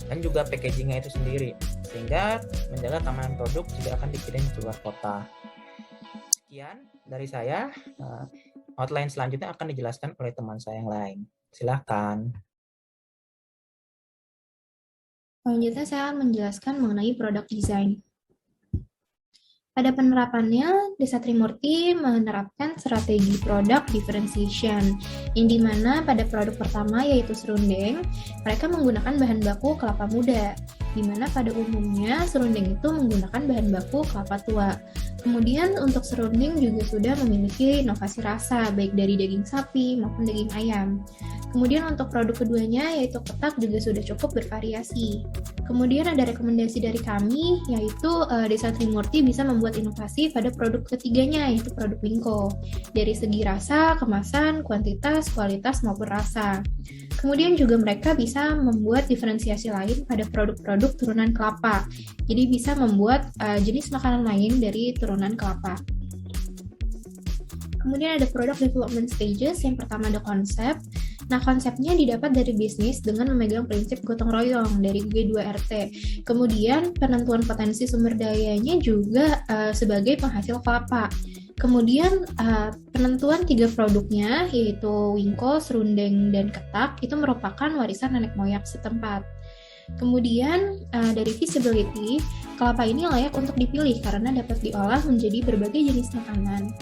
Dan juga packagingnya itu sendiri, sehingga menjaga keamanan produk tidak akan dikirim keluar kota. Sekian dari saya. Outline selanjutnya akan dijelaskan oleh teman saya yang lain. Silakan. Selanjutnya saya akan menjelaskan mengenai product design. Pada penerapannya, Desa Timothy menerapkan strategi product differentiation, yang dimana pada produk pertama yaitu serundeng, mereka menggunakan bahan baku kelapa muda, di mana pada umumnya serundeng itu menggunakan bahan baku kelapa tua. Kemudian untuk serundeng juga sudah memiliki inovasi rasa, baik dari daging sapi maupun daging ayam. Kemudian untuk produk keduanya yaitu ketak juga sudah cukup bervariasi. Kemudian ada rekomendasi dari kami, yaitu Desa Timothy bisa membuat inovasi pada produk ketiganya, yaitu produk wingko, dari segi rasa, kemasan, kuantitas, kualitas maupun rasa. Kemudian juga mereka bisa membuat diferensiasi lain pada produk-produk turunan kelapa. Jadi bisa membuat jenis makanan lain dari turunan kelapa. Kemudian ada product development stages. Yang pertama ada konsep. Nah, konsepnya didapat dari bisnis dengan memegang prinsip gotong royong dari G2RT. Kemudian penentuan potensi sumber dayanya juga sebagai penghasil kelapa. Kemudian penentuan 3 produknya yaitu wingko, serundeng, dan ketak itu merupakan warisan nenek moyang setempat. Kemudian dari feasibility, kelapa ini layak untuk dipilih karena dapat diolah menjadi berbagai jenis makanan.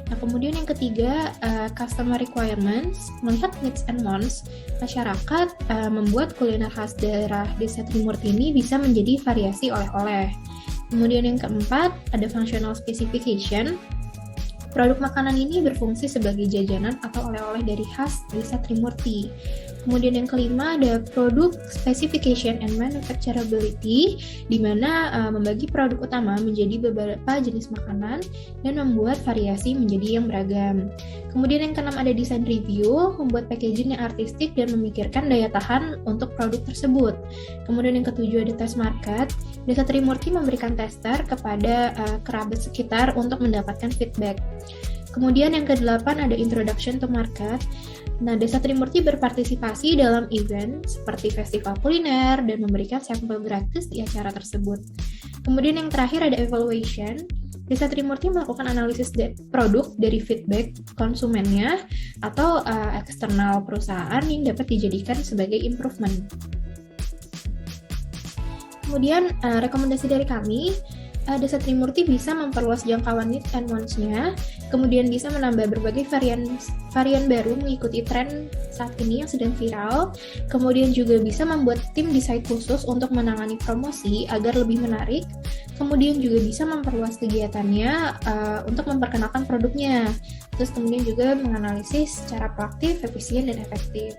Nah, kemudian yang ketiga, customer requirements, melihat needs and wants, masyarakat membuat kuliner khas daerah Desa Timothy ini bisa menjadi variasi oleh-oleh. Kemudian yang keempat, ada functional specification, Produk makanan ini berfungsi sebagai jajanan atau oleh-oleh dari khas Desa Trimurti. Kemudian yang kelima ada produk specification and manufacturability, di mana membagi produk utama menjadi beberapa jenis makanan dan membuat variasi menjadi yang beragam. Kemudian yang keenam ada design review, membuat packaging yang artistik dan memikirkan daya tahan untuk produk tersebut. Kemudian yang ketujuh ada test market. Desa Trimurti memberikan tester kepada kerabat sekitar untuk mendapatkan feedback. Kemudian yang kedelapan ada introduction to market. Nah, Desa Trimurti berpartisipasi dalam event seperti festival kuliner dan memberikan sampel gratis di acara tersebut. Kemudian yang terakhir ada evaluation. Desa Trimurti melakukan analisis produk dari feedback konsumennya atau eksternal perusahaan yang dapat dijadikan sebagai improvement. Kemudian rekomendasi dari kami, Desa Trimurti bisa memperluas jangkauan needs and wants-nya, kemudian bisa menambah berbagai varian baru mengikuti tren saat ini yang sedang viral, kemudian juga bisa membuat tim desain khusus untuk menangani promosi agar lebih menarik, kemudian juga bisa memperluas kegiatannya untuk memperkenalkan produknya, terus kemudian juga menganalisis secara proaktif, efisien, dan efektif.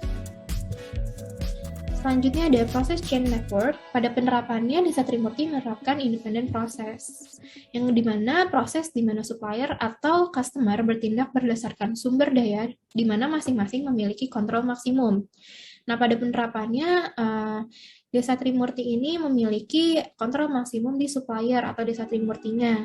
Selanjutnya ada proses chain network. Pada penerapannya, Desa Trimurti menerapkan independent process, yang dimana proses di mana supplier atau customer bertindak berdasarkan sumber daya, di mana masing-masing memiliki kontrol maksimum. Nah, pada penerapannya, Desa Trimurti ini memiliki kontrol maksimum di supplier atau Desa Trimurtinya,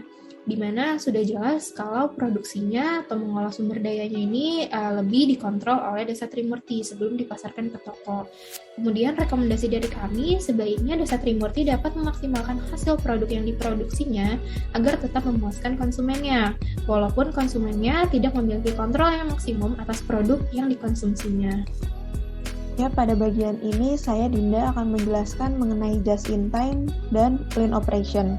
di mana sudah jelas kalau produksinya atau mengolah sumber dayanya ini lebih dikontrol oleh Desa Trimurti sebelum dipasarkan ke toko. Kemudian rekomendasi dari kami, sebaiknya Desa Trimurti dapat memaksimalkan hasil produk yang diproduksinya agar tetap memuaskan konsumennya, walaupun konsumennya tidak memiliki kontrol yang maksimum atas produk yang dikonsumsinya. Ya, pada bagian ini saya Dinda akan menjelaskan mengenai just in time dan lean operation.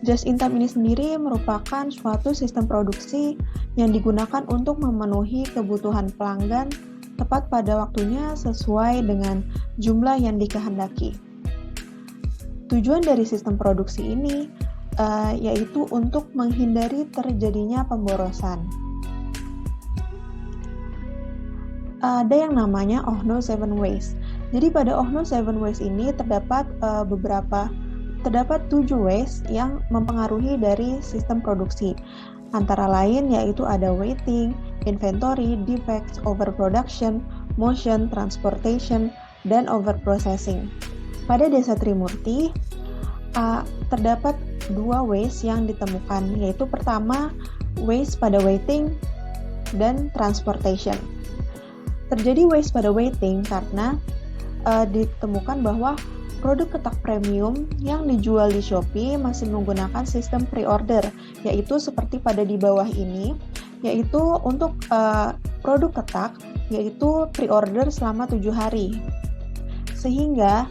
Just in time ini sendiri merupakan suatu sistem produksi yang digunakan untuk memenuhi kebutuhan pelanggan tepat pada waktunya sesuai dengan jumlah yang dikehendaki. Tujuan dari sistem produksi ini yaitu untuk menghindari terjadinya pemborosan. Ada yang namanya Ohno 7 Ways. Jadi pada Ohno 7 Ways ini terdapat 7 ways yang mempengaruhi dari sistem produksi. Antara lain yaitu ada waiting, inventory, defects, overproduction, motion, transportation, dan overprocessing. Pada Desa Trimurti, terdapat 2 ways yang ditemukan, yaitu pertama, waste pada waiting dan transportation. Terjadi waste pada waiting karena ditemukan bahwa produk ketak premium yang dijual di Shopee masih menggunakan sistem pre-order, yaitu seperti pada di bawah ini, yaitu untuk produk ketak, yaitu pre-order selama 7 hari. Sehingga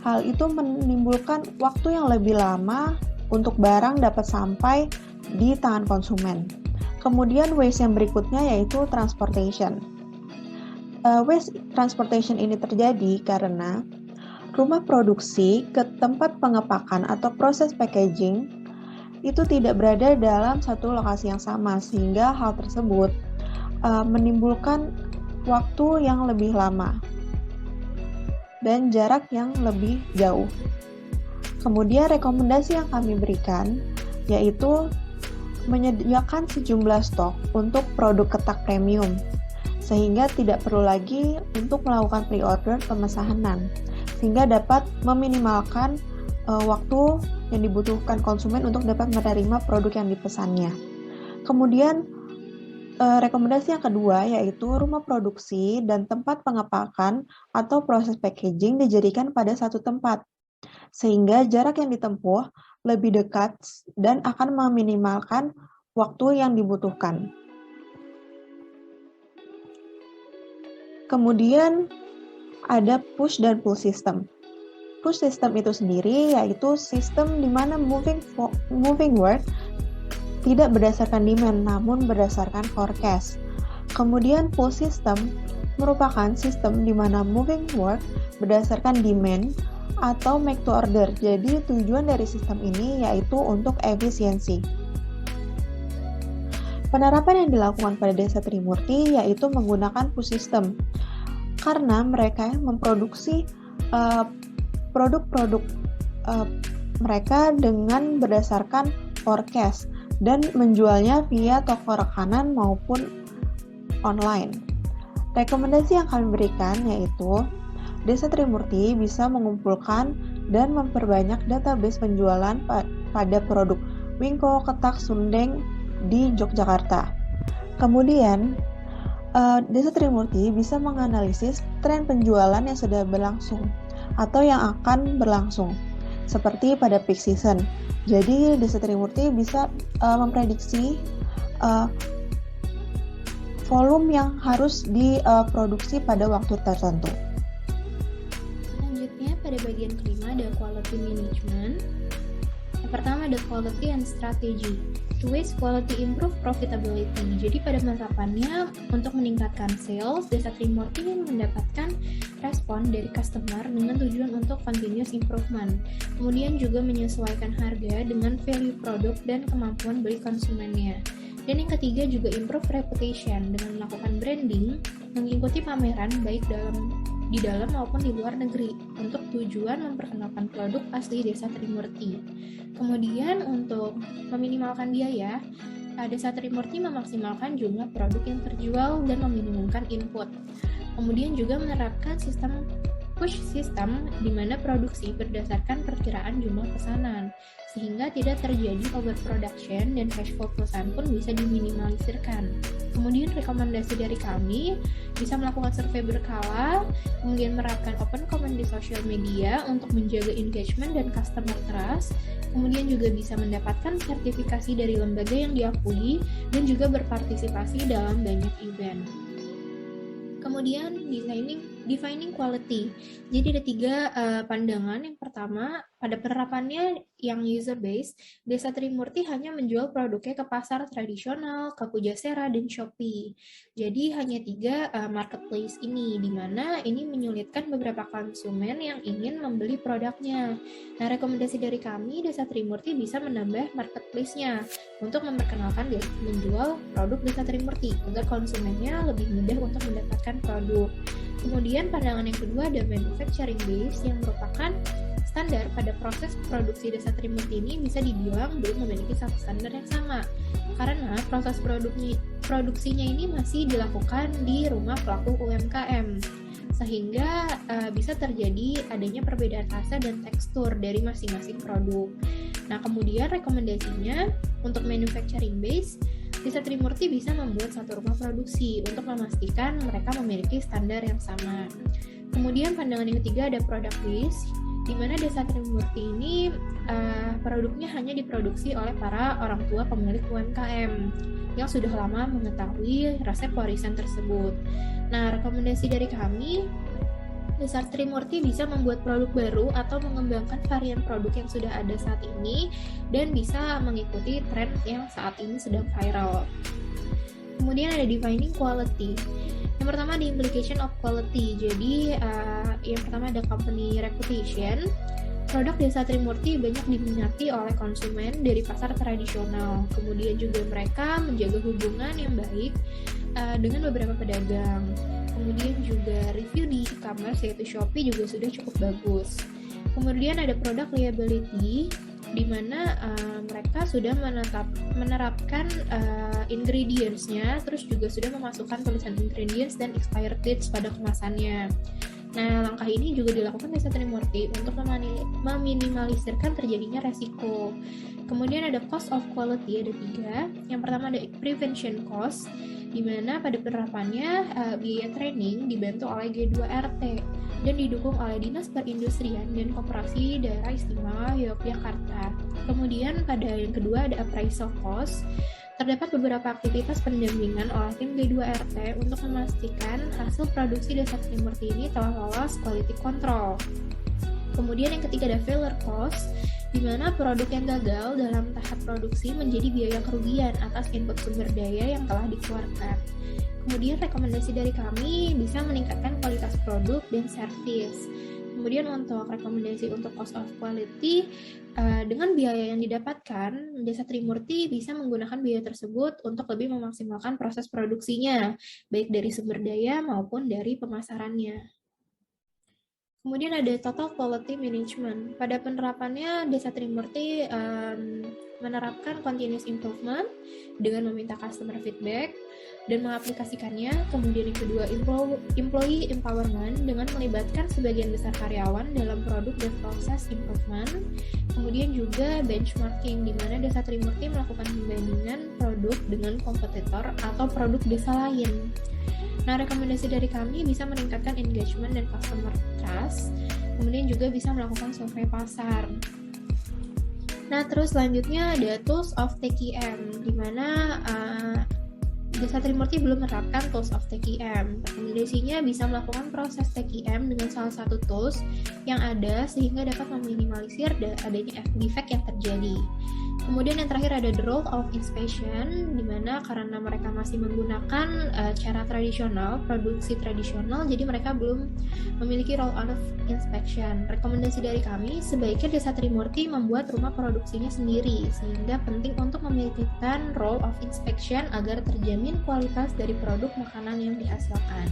hal itu menimbulkan waktu yang lebih lama untuk barang dapat sampai di tangan konsumen. Kemudian waste yang berikutnya yaitu transportation. Waste transportation ini terjadi karena rumah produksi ke tempat pengepakan atau proses packaging itu tidak berada dalam satu lokasi yang sama, sehingga hal tersebut menimbulkan waktu yang lebih lama dan jarak yang lebih jauh. Kemudian rekomendasi yang kami berikan yaitu menyediakan sejumlah stok untuk produk ketak premium, sehingga tidak perlu lagi untuk melakukan pre-order pemesanan, sehingga dapat meminimalkan waktu yang dibutuhkan konsumen untuk dapat menerima produk yang dipesannya. Kemudian rekomendasi yang kedua yaitu rumah produksi dan tempat pengepakan atau proses packaging dijadikan pada satu tempat, sehingga jarak yang ditempuh lebih dekat dan akan meminimalkan waktu yang dibutuhkan. Kemudian ada push dan pull system. Push system itu sendiri yaitu sistem di mana moving work tidak berdasarkan demand namun berdasarkan forecast. Kemudian pull system merupakan sistem di mana moving work berdasarkan demand atau make to order. Jadi tujuan dari sistem ini yaitu untuk efisiensi. Penerapan yang dilakukan pada Desa Trimurti yaitu menggunakan push system, karena mereka memproduksi produk-produk mereka dengan berdasarkan forecast dan menjualnya via toko rekanan maupun online. Rekomendasi yang kami berikan yaitu Desa Trimurti bisa mengumpulkan dan memperbanyak database penjualan pada produk Wingko, Ketak, Sundeng di Yogyakarta. Kemudian, Desa Trimurti bisa menganalisis tren penjualan yang sudah berlangsung atau yang akan berlangsung, seperti pada peak season. Jadi, Desa Trimurti bisa memprediksi volume yang harus diproduksi pada waktu tertentu. Selanjutnya, pada bagian kelima ada quality management. Yang pertama ada quality and strategy. To waste quality improve profitability. Jadi pada penerapannya untuk meningkatkan sales, Desa Trimurti mendapatkan respon dari customer dengan tujuan untuk continuous improvement. Kemudian juga menyesuaikan harga dengan value produk dan kemampuan beli konsumennya. Dan yang ketiga juga improve reputation dengan melakukan branding, mengikuti pameran baik di dalam maupun di luar negeri untuk tujuan memperkenalkan produk asli Desa Trimurti. Kemudian untuk meminimalkan biaya, Desa Trimurti memaksimalkan jumlah produk yang terjual dan meminimumkan input. Kemudian juga menerapkan sistem push system di mana produksi berdasarkan perkiraan jumlah pesanan, sehingga tidak terjadi overproduction dan cash flow perusahaan pun bisa diminimalisirkan. Kemudian rekomendasi dari kami bisa melakukan survei berkala, kemudian menerapkan open comment di sosial media untuk menjaga engagement dan customer trust, kemudian juga bisa mendapatkan sertifikasi dari lembaga yang diakui dan juga berpartisipasi dalam banyak event. Kemudian defining quality. Jadi ada 3 pandangan. Yang pertama, pada penerapannya yang user based, Desa Trimurti hanya menjual produknya ke pasar tradisional, ke Pujasera dan Shopee. Jadi hanya 3 marketplace ini, di mana ini menyulitkan beberapa konsumen yang ingin membeli produknya. Nah, rekomendasi dari kami, Desa Trimurti bisa menambah marketplace-nya untuk memperkenalkan dan menjual produk Desa Trimurti agar konsumennya lebih mudah untuk mendapatkan produk. Kemudian pandangan yang kedua ada manufacturing base yang merupakan standar pada proses produksi Desa Trimurti ini bisa dibilang belum memiliki satu standar yang sama karena proses produksinya ini masih dilakukan di rumah pelaku UMKM sehingga bisa terjadi adanya perbedaan rasa dan tekstur dari masing-masing produk. Nah, kemudian rekomendasinya untuk manufacturing base, Desa Trimurti bisa membuat satu rumah produksi untuk memastikan mereka memiliki standar yang sama. Kemudian pandangan yang ketiga ada product base, di mana Desa Trimurti ini produknya hanya diproduksi oleh para orang tua pemilik UMKM yang sudah lama mengetahui resep warisan tersebut. Nah, rekomendasi dari kami, Desa Trimurti bisa membuat produk baru atau mengembangkan varian produk yang sudah ada saat ini dan bisa mengikuti tren yang saat ini sedang viral. Kemudian ada defining quality. Yang pertama ada implication of quality. Jadi yang pertama ada company reputation. Produk Desa Trimurti banyak diminati oleh konsumen dari pasar tradisional. Kemudian juga mereka menjaga hubungan yang baik dengan beberapa pedagang. Kemudian juga review di e-commerce yaitu Shopee juga sudah cukup bagus. Kemudian ada product liability di mana mereka sudah menerapkan ingredients-nya, terus juga sudah memasukkan tulisan ingredients dan expired dates pada kemasannya. Nah, langkah ini juga dilakukan Desa Trimurti untuk meminimalisirkan terjadinya resiko. Kemudian ada cost of quality, ada 3. Yang pertama ada prevention cost, di mana pada penerapannya biaya training dibantu oleh G2RT dan didukung oleh Dinas Perindustrian dan Koperasi Daerah Istimewa Yogyakarta. Kemudian pada yang kedua ada appraisal cost. Terdapat beberapa aktivitas pendampingan oleh tim G2RT untuk memastikan hasil produksi Desa Trimurti ini telah lolos quality control. Kemudian yang ketiga ada failure cost, di mana produk yang gagal dalam tahap produksi menjadi biaya kerugian atas input sumber daya yang telah dikeluarkan. Kemudian rekomendasi dari kami bisa meningkatkan kualitas produk dan servis. Kemudian untuk rekomendasi untuk cost of quality, dengan biaya yang didapatkan, Desa Trimurti bisa menggunakan biaya tersebut untuk lebih memaksimalkan proses produksinya, baik dari sumber daya maupun dari pemasarannya. Kemudian ada total quality management. Pada penerapannya, Desa Trimurti menerapkan continuous improvement dengan meminta customer feedback dan mengaplikasikannya. Kemudian yang kedua, employee empowerment dengan melibatkan sebagian besar karyawan dalam produk dan proses improvement. Kemudian juga benchmarking, di mana Desa Trimurti melakukan pembandingan produk dengan kompetitor atau produk desa lain. Nah, rekomendasi dari kami bisa meningkatkan engagement dan customer trust, kemudian juga bisa melakukan survei pasar. Nah, terus selanjutnya ada tools of TQM, di mana Desa Trimurti belum menerapkan tools of TQM. Rekomendasinya bisa melakukan proses TQM dengan salah satu tools yang ada sehingga dapat meminimalisir adanya defect yang terjadi. Kemudian yang terakhir ada the role of inspection, di mana karena mereka masih menggunakan cara tradisional, produksi tradisional, jadi mereka belum memiliki role of inspection. Rekomendasi dari kami, sebaiknya Desa Trimurti membuat rumah produksinya sendiri, sehingga penting untuk memiliki role of inspection agar terjamin kualitas dari produk makanan yang dihasilkan.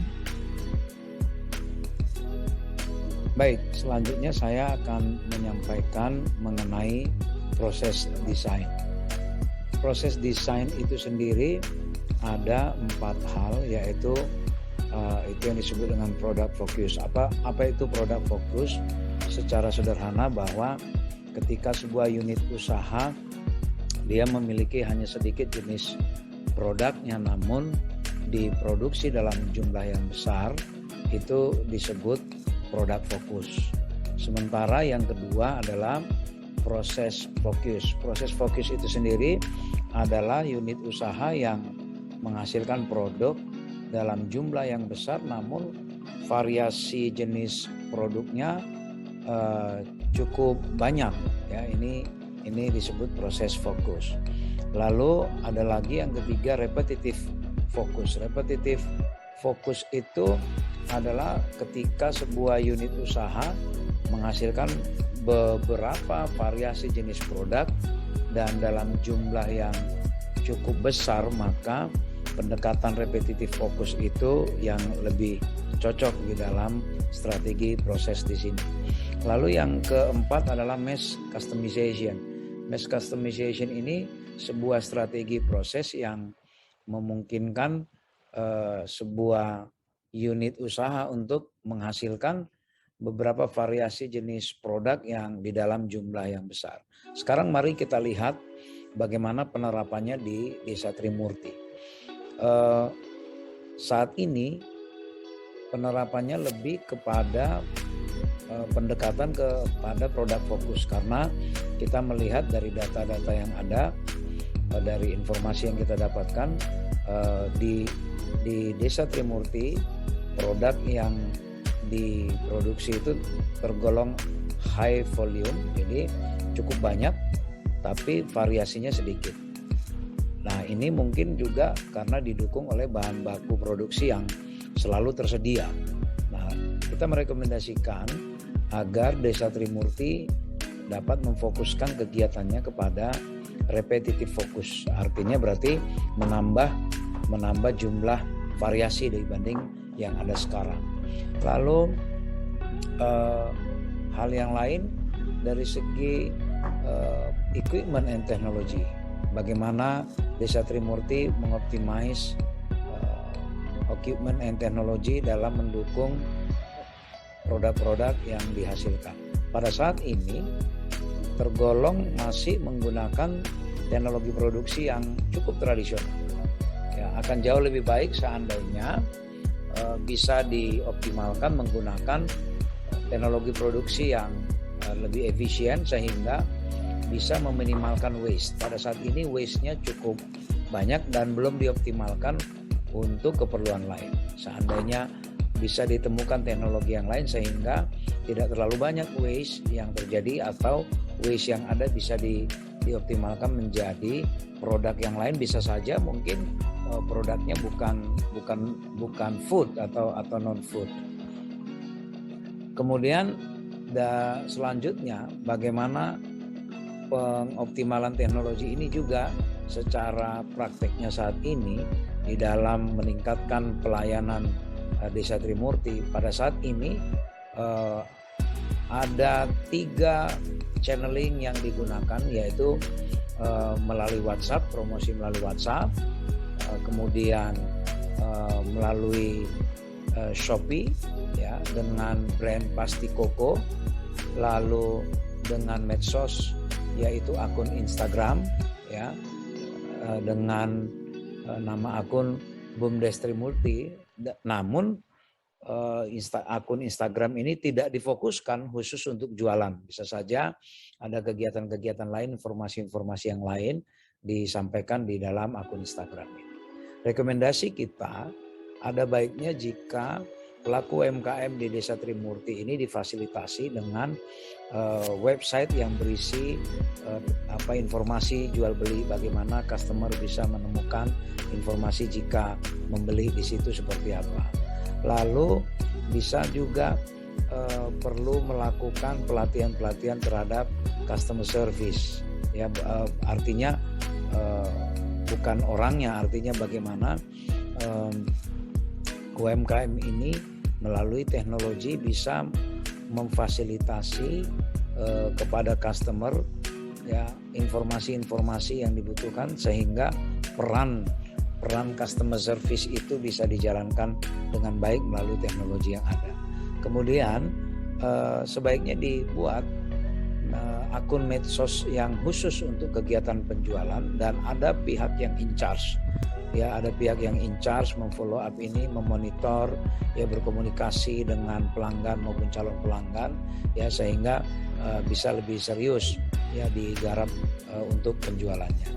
Baik, selanjutnya saya akan menyampaikan mengenai proses desain. Proses desain itu sendiri ada 4 hal, yaitu itu yang disebut dengan product focus. Apa itu product focus? Secara sederhana bahwa ketika sebuah unit usaha dia memiliki hanya sedikit jenis produknya, namun diproduksi dalam jumlah yang besar, itu disebut product focus. Sementara yang kedua adalah proses fokus. Proses fokus itu sendiri adalah unit usaha yang menghasilkan produk dalam jumlah yang besar, namun variasi jenis produknya cukup banyak. Ya, ini disebut proses fokus. Lalu ada lagi yang ketiga, repetitive focus. Repetitive focus itu adalah ketika sebuah unit usaha menghasilkan beberapa variasi jenis produk dan dalam jumlah yang cukup besar, maka pendekatan repetitive focus itu yang lebih cocok di dalam strategi proses di sini. Lalu yang keempat adalah mass customization. Mass customization ini sebuah strategi proses yang memungkinkan sebuah unit usaha untuk menghasilkan beberapa variasi jenis produk yang di dalam jumlah yang besar. Sekarang mari kita lihat bagaimana penerapannya di Desa Trimurti. Saat ini penerapannya lebih kepada pendekatan kepada produk fokus, karena kita melihat dari data-data yang ada, dari informasi yang kita dapatkan di Desa Trimurti, produk yang diproduksi itu tergolong high volume, jadi cukup banyak tapi variasinya sedikit. Nah, ini mungkin juga karena didukung oleh bahan baku produksi yang selalu tersedia. Nah, kita merekomendasikan agar Desa Trimurti dapat memfokuskan kegiatannya kepada repetitive focus. Artinya berarti menambah jumlah variasi dibanding yang ada sekarang. Lalu hal yang lain dari segi equipment and technology, bagaimana Desa Trimurti mengoptimize equipment and technology dalam mendukung produk-produk yang dihasilkan. Pada saat ini tergolong masih menggunakan teknologi produksi yang cukup tradisional. Ya, akan jauh lebih baik seandainya bisa dioptimalkan menggunakan teknologi produksi yang lebih efisien sehingga bisa meminimalkan waste. Pada saat ini waste-nya cukup banyak dan belum dioptimalkan untuk keperluan lain. Seandainya bisa ditemukan teknologi yang lain sehingga tidak terlalu banyak waste yang terjadi, atau waste yang ada bisa dioptimalkan menjadi produk yang lain, bisa saja mungkin produknya bukan food atau non food. Kemudian selanjutnya bagaimana pengoptimalan teknologi ini juga secara prakteknya saat ini di dalam meningkatkan pelayanan Desa Trimurti. Pada saat ini ada 3 channeling yang digunakan, yaitu melalui WhatsApp, promosi melalui WhatsApp, kemudian melalui Shopee ya dengan brand Pasti Koko, lalu dengan medsos yaitu akun Instagram ya dengan nama akun Bumdes Trimurti. Namun akun Instagram ini tidak difokuskan khusus untuk jualan. Bisa saja ada kegiatan-kegiatan lain, informasi-informasi yang lain disampaikan di dalam akun Instagram ini. Rekomendasi kita, ada baiknya jika pelaku UMKM di Desa Trimurti ini difasilitasi dengan website yang berisi informasi jual beli, bagaimana customer bisa menemukan informasi jika membeli di situ seperti apa. Lalu bisa juga perlu melakukan pelatihan-pelatihan terhadap customer service. Ya, artinya bukan orangnya, artinya bagaimana UMKM ini melalui teknologi bisa memfasilitasi kepada customer ya informasi-informasi yang dibutuhkan, sehingga peran customer service itu bisa dijalankan dengan baik melalui teknologi yang ada. Kemudian sebaiknya dibuat akun medsos yang khusus untuk kegiatan penjualan, dan ada pihak yang in charge. Ya, ada pihak yang in charge memfollow up ini, memonitor, ya berkomunikasi dengan pelanggan maupun calon pelanggan, ya sehingga bisa lebih serius ya digarap untuk penjualannya.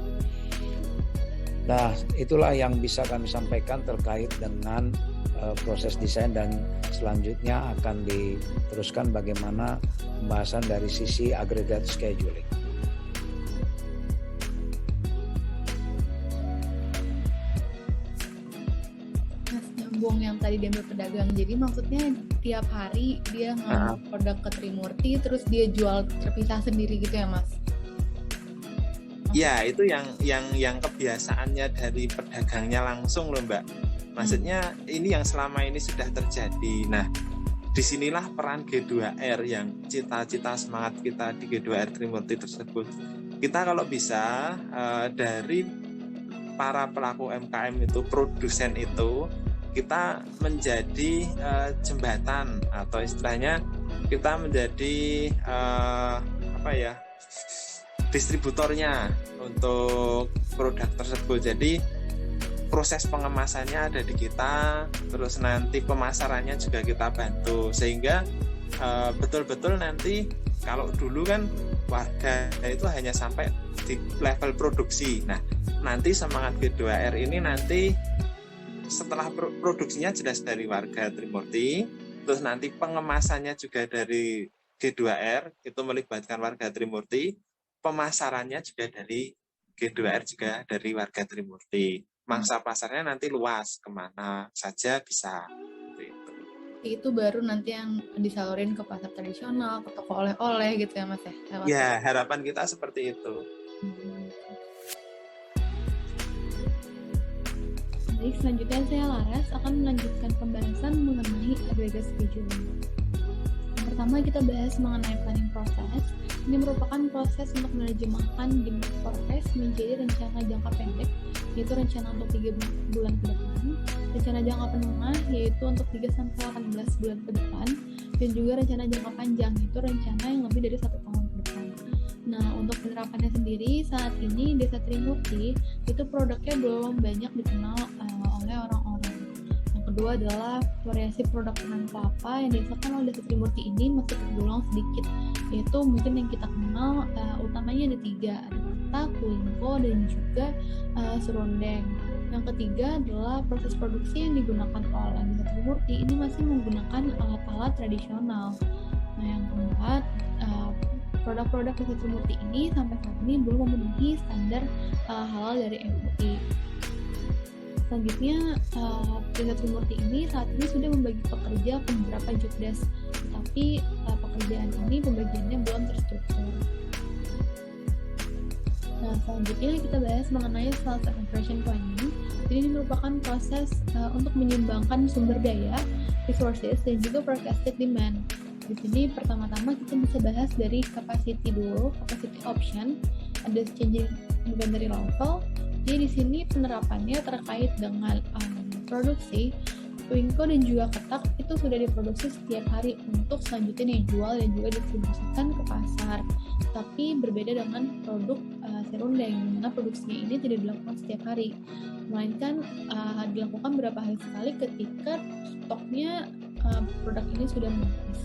Nah, itulah yang bisa kami sampaikan terkait dengan proses desain, dan selanjutnya akan diteruskan bagaimana pembahasan dari sisi aggregate scheduling. Nyambung yang tadi diambil pedagang, jadi maksudnya tiap hari dia ngambil produk ke Trimurti terus dia jual terpisah sendiri gitu ya Mas? Ya, itu yang kebiasaannya dari pedagangnya langsung loh Mbak. Maksudnya ini yang selama ini sudah terjadi. Nah, disinilah peran G2R yang cita-cita semangat kita di G2R Trimurti tersebut. Kita kalau bisa dari para pelaku UMKM itu, produsen itu, kita menjadi jembatan, atau istilahnya kita menjadi distributornya untuk produk tersebut. Jadi proses pengemasannya ada di kita, terus nanti pemasarannya juga kita bantu, sehingga betul-betul nanti kalau dulu kan warga itu hanya sampai di level produksi. Nah, nanti semangat G2R ini nanti setelah produksinya jelas dari warga Trimurti, terus nanti pengemasannya juga dari G2R, itu melibatkan warga Trimurti, pemasarannya juga dari G2R, juga dari warga Trimurti. Mangsa pasarnya nanti luas, kemana saja bisa. Itu baru nanti yang disalurin ke pasar tradisional, ke toko oleh-oleh gitu ya Mas ya? Ya, harapan kita seperti itu. Baik, selanjutnya saya Laras akan melanjutkan pembahasan mengenai aggregate scheduling. Yang pertama kita bahas mengenai planning process. Ini merupakan proses untuk menerjemahkan demand forecast menjadi rencana jangka pendek, yaitu rencana untuk 3 bulan ke depan, rencana jangka menengah yaitu untuk 3-18 bulan ke depan, dan juga rencana jangka panjang yaitu rencana yang lebih dari 1 tahun ke depan. Nah, untuk penerapannya sendiri saat ini Desa Trimurti itu produknya belum banyak dikenal oleh orang-orang. Yang kedua adalah variasi produk tenun kelapa yang dirasakan oleh Desa Trimurti ini masih tergolong sedikit, yaitu mungkin yang kita kenal utamanya ada 3, ada Mata, Kulingko, dan juga Serondeng. Yang ketiga adalah proses produksi yang digunakan oleh Desa Trimurti ini masih menggunakan alat-alat tradisional. Nah, yang keempat, produk-produk Desa Trimurti ini sampai saat ini belum memenuhi standar halal dari MUI. Selanjutnya, Desa Trimurti ini saat ini sudah membagi pekerja ke beberapa job desk, tetapi pekerjaan ini pembagiannya belum terstruktur. Nah, selanjutnya kita bahas mengenai Sales and Operation Planning. Jadi ini merupakan proses untuk menyeimbangkan sumber daya, resources, dan juga forecasted demand. Di sini pertama-tama kita bisa bahas dari capacity dulu, capacity option, ada changing inventory level. Jadi di sini penerapannya terkait dengan produksi, Wingko dan juga ketak itu sudah diproduksi setiap hari untuk selanjutnya dijual dan juga distribusikan ke pasar. Tapi berbeda dengan produk serundeng, yang mana produksinya ini tidak dilakukan setiap hari, melainkan dilakukan beberapa hari sekali ketika stoknya produk ini sudah menipis.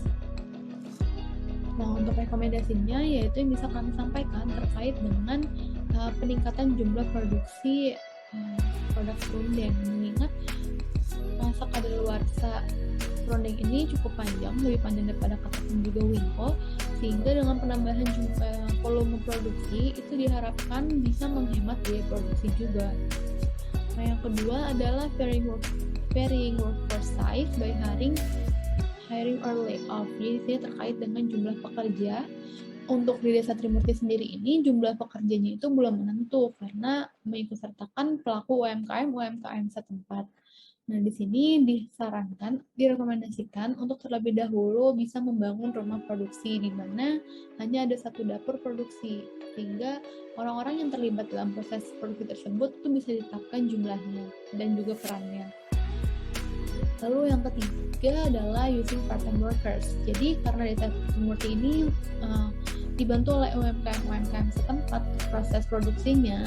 Nah, untuk rekomendasinya yaitu yang bisa kami sampaikan terkait dengan peningkatan jumlah produksi produk serundeng, mengingat masa kadaluarsa serundeng ini cukup panjang, lebih panjang daripada ketak dan juga Wingko, sehingga dengan penambahan jumlah volume produksi itu diharapkan bisa menghemat biaya produksi juga. Nah, yang kedua adalah varying workforce size by hiring or layoff. Jadi ini terkait dengan jumlah pekerja. Untuk di Desa Trimurti sendiri ini jumlah pekerjanya itu belum menentu karena mengikutsertakan pelaku UMKM setempat. Nah, di sini direkomendasikan untuk terlebih dahulu bisa membangun rumah produksi di mana hanya ada satu dapur produksi, sehingga orang-orang yang terlibat dalam proses produksi tersebut itu bisa ditetapkan jumlahnya dan juga perannya. Lalu yang ketiga adalah using part-time workers. Jadi karena Desa Trimurti ini dibantu oleh UMKM setempat, proses produksinya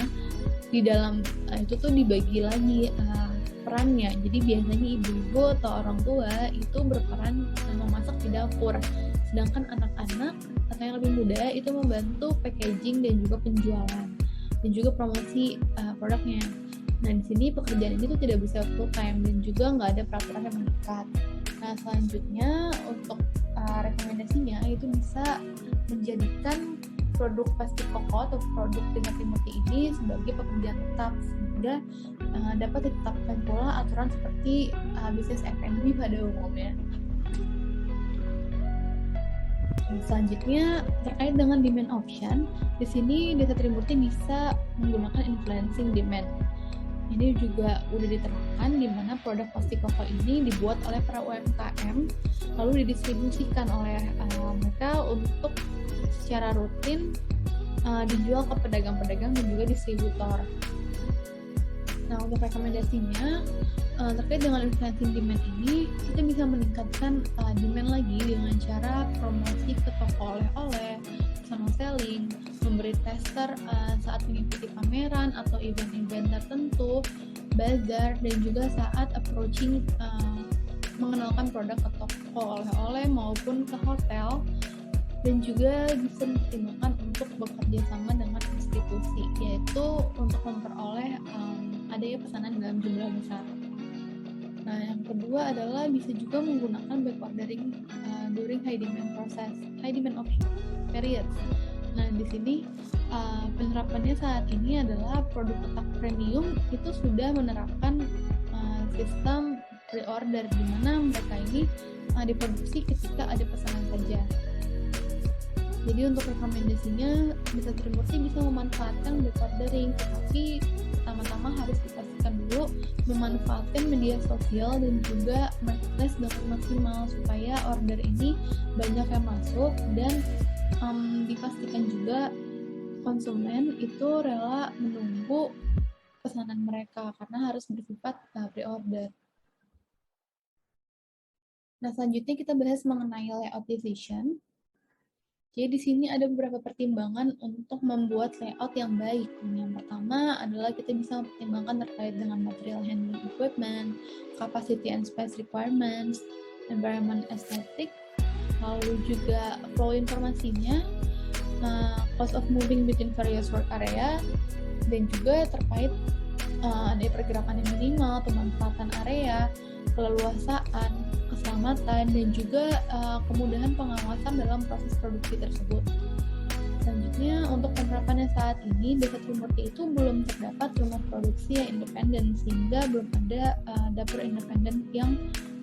di dalam itu tuh dibagi lagi perannya. Jadi biasanya ibu-ibu atau orang tua itu berperan memasak di dapur, sedangkan anak-anak atau yang lebih muda itu membantu packaging dan juga penjualan dan juga promosi produknya. Nah, di sini pekerjaan ini tuh tidak bisa full time dan juga nggak ada peraturan yang mengikat. Nah, selanjutnya untuk rekomendasinya itu bisa menjadikan produk plastik koko atau produk Desa Trimurti ini sebagai pekerjaan tetap, sehingga dapat ditetapkan pula aturan seperti bisnis F&B pada umumnya. Selanjutnya terkait dengan demand option, di sini Desa Trimurti bisa menggunakan influencing demand. Ini juga udah diterapkan di mana produk plastik koko ini dibuat oleh para UMKM lalu didistribusikan oleh mereka untuk secara rutin dijual ke pedagang-pedagang dan juga distributor. Nah, untuk rekomendasinya terkait dengan influencing demand ini, kita bisa meningkatkan demand lagi dengan cara promosi ke toko oleh-oleh, personal selling, memberi tester saat mengikuti pameran atau event-event tertentu, bazar, dan juga saat approaching mengenalkan produk ke toko oleh-oleh maupun ke hotel, dan juga bisa dipertimbangkan untuk bekerja sama dengan institusi, yaitu untuk memperoleh adanya pesanan dalam jumlah besar. Nah, yang kedua adalah bisa juga menggunakan back ordering during high demand option periods. Nah, di sini penerapannya saat ini adalah produk ketak premium itu sudah menerapkan sistem pre-order di mana mereka ini diproduksi ketika ada pesanan saja. Jadi untuk rekomendasinya Desa Trimurti bisa memanfaatkan back ordering, tetapi pertama-tama harus dipastikan dulu memanfaatkan media sosial dan juga marketplace dengan maksimal supaya order ini banyak yang masuk dan dipastikan juga konsumen itu rela menunggu pesanan mereka karena harus bersifat pre-order. Nah, selanjutnya kita bahas mengenai layout decision. Jadi di sini ada beberapa pertimbangan untuk membuat layout yang baik. Yang pertama adalah kita bisa mempertimbangkan terkait dengan material handling equipment, capacity and space requirements, environment aesthetic, lalu juga flow informasinya, cost of moving between various work area, dan juga terkait ada pergerakan yang minimal, pemanfaatan area, keleluasaan, keselamatan, dan juga kemudahan pengawasan dalam proses produksi tersebut. Selanjutnya, untuk penerapannya saat ini, Desa Trimurti itu belum terdapat rumah produksi yang independen, sehingga belum ada dapur independen yang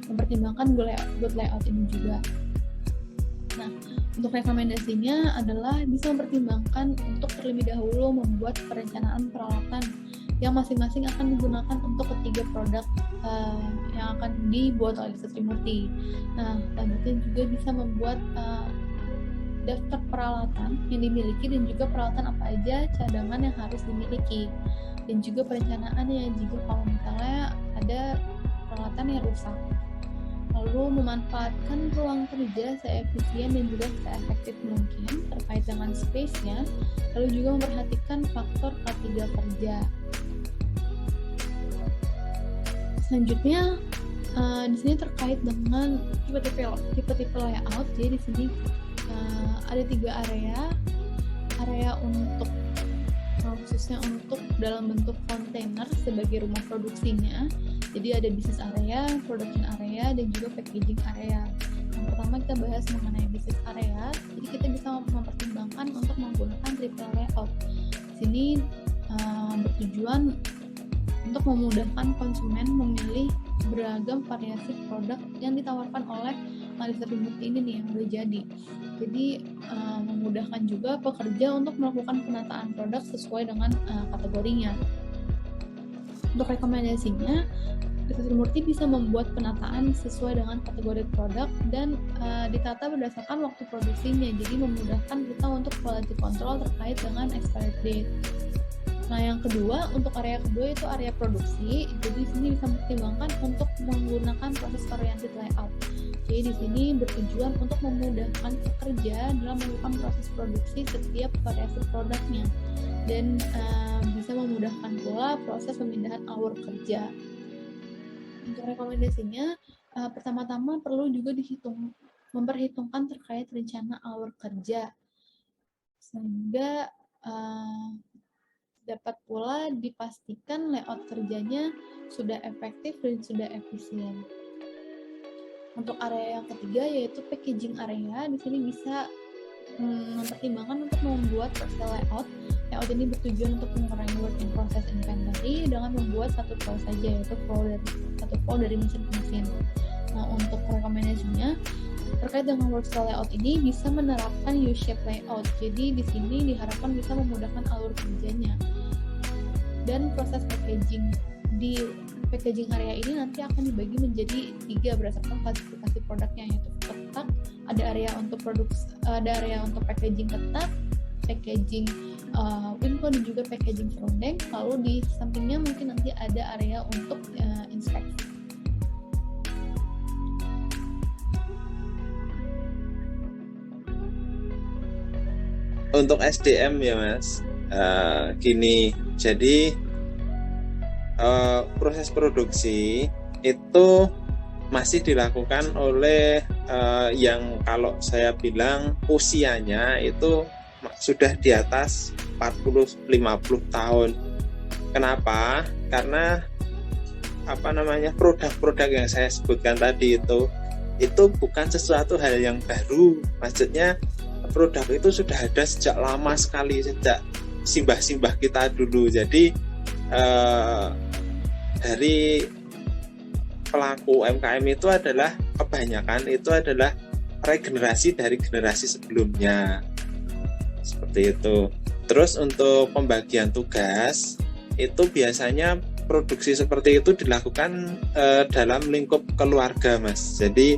mempertimbangkan good layout ini juga. Nah, untuk rekomendasinya adalah bisa mempertimbangkan untuk terlebih dahulu membuat perencanaan peralatan yang masing-masing akan digunakan untuk ketiga produk yang akan dibuat oleh Desa Trimurti. Nah, selanjutnya juga bisa membuat daftar peralatan yang dimiliki dan juga peralatan apa aja cadangan yang harus dimiliki, dan juga perencanaannya jika kalau misalnya ada peralatan yang rusak. Lalu memanfaatkan ruang kerja seefisien dan juga seefektif mungkin terkait dengan space-nya, lalu juga memperhatikan faktor K3 kerja. Selanjutnya di sini terkait dengan tipe-tipe layout. Jadi di sini ada 3 area untuk khususnya untuk dalam bentuk kontainer sebagai rumah produksinya. Jadi ada business area, production area, dan juga packaging area. Yang pertama kita bahas mengenai business area. Jadi kita bisa mempertimbangkan untuk menggunakan triple layout. Di sini bertujuan untuk memudahkan konsumen memilih beragam variasi produk yang ditawarkan oleh Desa Trimurti ini nih yang udah jadi. Jadi memudahkan juga pekerja untuk melakukan penataan produk sesuai dengan kategorinya. Untuk rekomendasinya, Desa Trimurti bisa membuat penataan sesuai dengan kategori produk dan ditata berdasarkan waktu produksinya. Jadi memudahkan kita untuk quality control terkait dengan expiry date. Nah, yang kedua, untuk area kedua itu area produksi. Jadi di sini bisa mempertimbangkan untuk menggunakan proses oriented layout. Jadi di sini bertujuan untuk memudahkan pekerja dalam melakukan proses produksi setiap variasi produknya, dan bisa memudahkan pula proses pemindahan hour kerja. Untuk rekomendasinya, pertama-tama perlu juga memperhitungkan terkait rencana hour kerja, sehingga dapat pula dipastikan layout kerjanya sudah efektif dan sudah efisien. Untuk area yang ketiga yaitu packaging area, di sini bisa mempertimbangkan untuk membuat parcel layout. Layout ini bertujuan untuk mengurangi work in process inventory dengan membuat satu flow saja, yaitu satu flow dari mesin ke mesin. Nah, untuk rekomendasinya terkait dengan workflow layout ini bisa menerapkan U-shape layout. Jadi di sini diharapkan bisa memudahkan alur kerjanya. Dan proses packaging di packaging area ini nanti akan dibagi menjadi 3 berdasarkan klasifikasi produknya, yaitu ketak, ada area untuk packaging ketak, packaging window, dan juga packaging frondeng. Lalu di sampingnya mungkin nanti ada area untuk inspeksi. Untuk SDM ya Mas, gini, jadi proses produksi itu masih dilakukan oleh yang kalau saya bilang usianya itu sudah di atas 40-50 tahun. Kenapa? Karena produk-produk yang saya sebutkan tadi itu bukan sesuatu hal yang baru. Maksudnya produk itu sudah ada sejak lama sekali, sejak simbah-simbah kita dulu. Jadi dari pelaku UMKM itu adalah kebanyakan itu adalah regenerasi dari generasi sebelumnya, seperti itu. Terus untuk pembagian tugas itu biasanya produksi seperti itu dilakukan dalam lingkup keluarga, Mas. Jadi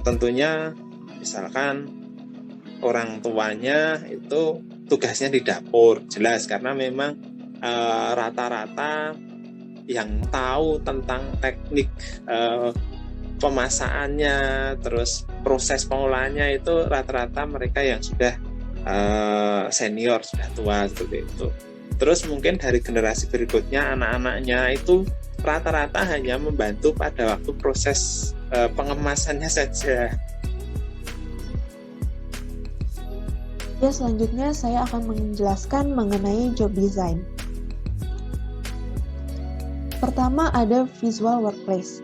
tentunya misalkan orang tuanya itu tugasnya di dapur, jelas, karena memang rata-rata yang tahu tentang teknik pemasakannya, terus proses pengolahannya itu rata-rata mereka yang sudah senior, sudah tua, seperti itu. Terus mungkin dari generasi berikutnya, anak-anaknya itu rata-rata hanya membantu pada waktu proses pengemasannya saja. Ya, selanjutnya saya akan menjelaskan mengenai job design. Pertama ada visual workplace.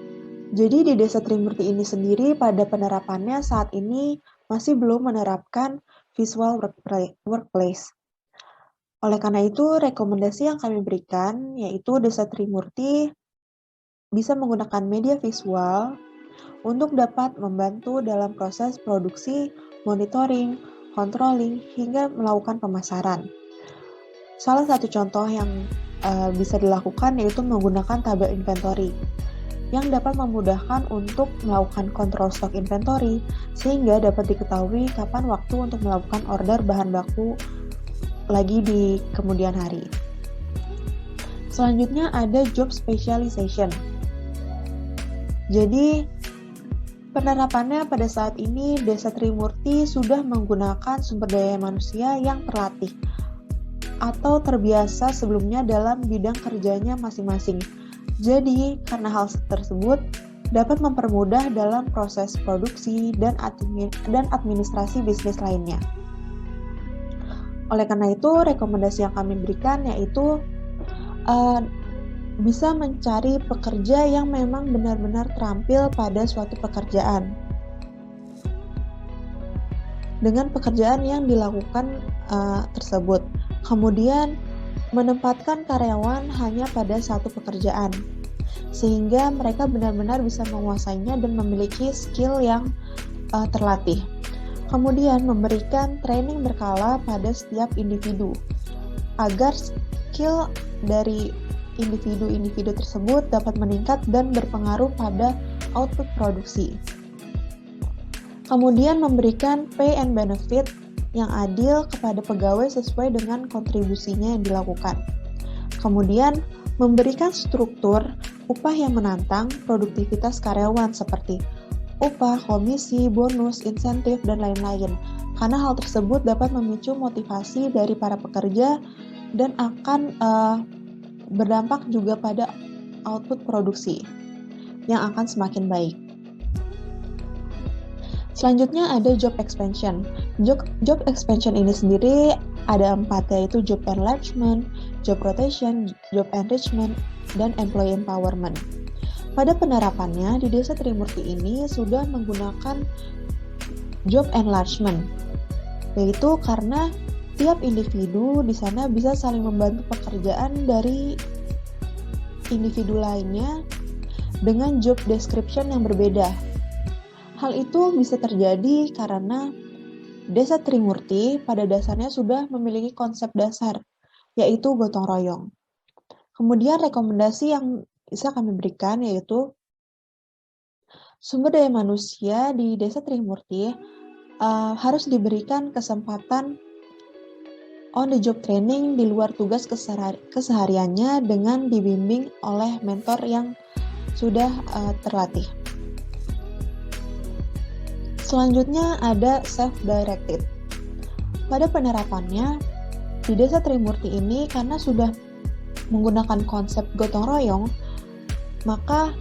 Jadi di Desa Trimurti ini sendiri pada penerapannya saat ini masih belum menerapkan visual workplace. Oleh karena itu, rekomendasi yang kami berikan yaitu Desa Trimurti bisa menggunakan media visual untuk dapat membantu dalam proses produksi, monitoring, controlling, hingga melakukan pemasaran. Salah satu contoh yang bisa dilakukan yaitu menggunakan tabel inventory yang dapat memudahkan untuk melakukan kontrol stok inventory sehingga dapat diketahui kapan waktu untuk melakukan order bahan baku lagi di kemudian hari. Selanjutnya ada job specialization. Jadi penerapannya pada saat ini Desa Trimurti sudah menggunakan sumber daya manusia yang terlatih atau terbiasa sebelumnya dalam bidang kerjanya masing-masing. Jadi, karena hal tersebut dapat mempermudah dalam proses produksi dan administrasi bisnis lainnya. Oleh karena itu, rekomendasi yang kami berikan yaitu bisa mencari pekerja yang memang benar-benar terampil pada suatu pekerjaan. Dengan pekerjaan yang dilakukan tersebut. Kemudian menempatkan karyawan hanya pada satu pekerjaan, sehingga mereka benar-benar bisa menguasainya dan memiliki skill yang terlatih. Kemudian memberikan training berkala pada setiap individu, agar skill dari individu-individu tersebut dapat meningkat dan berpengaruh pada output produksi. Kemudian memberikan pay and benefit yang adil kepada pegawai sesuai dengan kontribusinya yang dilakukan. Kemudian, memberikan struktur upah yang menantang produktivitas karyawan seperti upah, komisi, bonus, insentif, dan lain-lain. Karena hal tersebut dapat memicu motivasi dari para pekerja dan akan berdampak juga pada output produksi yang akan semakin baik. Selanjutnya ada job expansion. Job expansion ini sendiri ada 4, yaitu job enlargement, job rotation, job enrichment, dan employee empowerment. Pada penerapannya, di Desa Trimurti ini sudah menggunakan job enlargement, yaitu karena tiap individu di sana bisa saling membantu pekerjaan dari individu lainnya dengan job description yang berbeda. Hal itu bisa terjadi karena Desa Trimurti pada dasarnya sudah memiliki konsep dasar, yaitu gotong royong. Kemudian rekomendasi yang bisa kami berikan yaitu sumber daya manusia di Desa Trimurti harus diberikan kesempatan on the job training di luar tugas kesehariannya dengan dibimbing oleh mentor yang sudah terlatih. Selanjutnya ada self-directed. Pada penerapannya, di Desa Trimurti ini karena sudah menggunakan konsep gotong royong, maka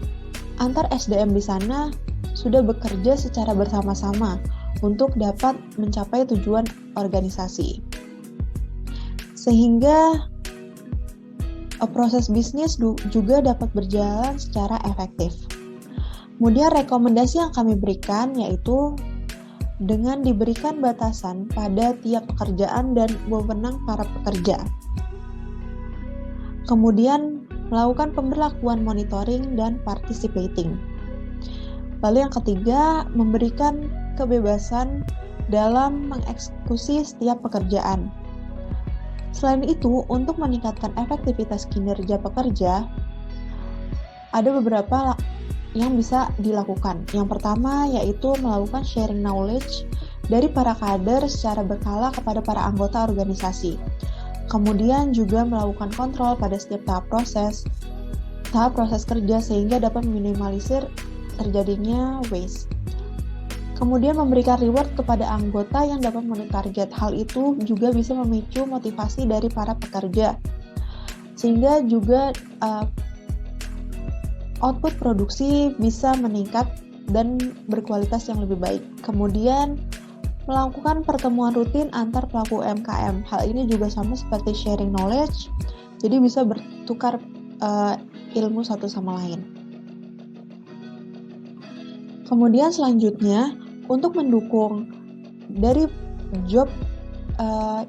antar SDM di sana sudah bekerja secara bersama-sama untuk dapat mencapai tujuan organisasi. Sehingga proses bisnis juga dapat berjalan secara efektif. Kemudian rekomendasi yang kami berikan yaitu dengan diberikan batasan pada tiap pekerjaan dan wewenang para pekerja. Kemudian melakukan pemberlakuan monitoring dan participating. Lalu yang ketiga, memberikan kebebasan dalam mengeksekusi setiap pekerjaan. Selain itu, untuk meningkatkan efektivitas kinerja pekerja, ada beberapa yang bisa dilakukan. Yang pertama yaitu melakukan sharing knowledge dari para kader secara berkala kepada para anggota organisasi. Kemudian juga melakukan kontrol pada setiap tahap proses kerja sehingga dapat meminimalisir terjadinya waste. Kemudian memberikan reward kepada anggota yang dapat memenuhi target. Hal itu juga bisa memicu motivasi dari para pekerja sehingga juga output produksi bisa meningkat dan berkualitas yang lebih baik. Kemudian melakukan pertemuan rutin antar pelaku UMKM. Hal ini juga sama seperti sharing knowledge, jadi bisa bertukar ilmu satu sama lain. Kemudian selanjutnya, untuk mendukung dari job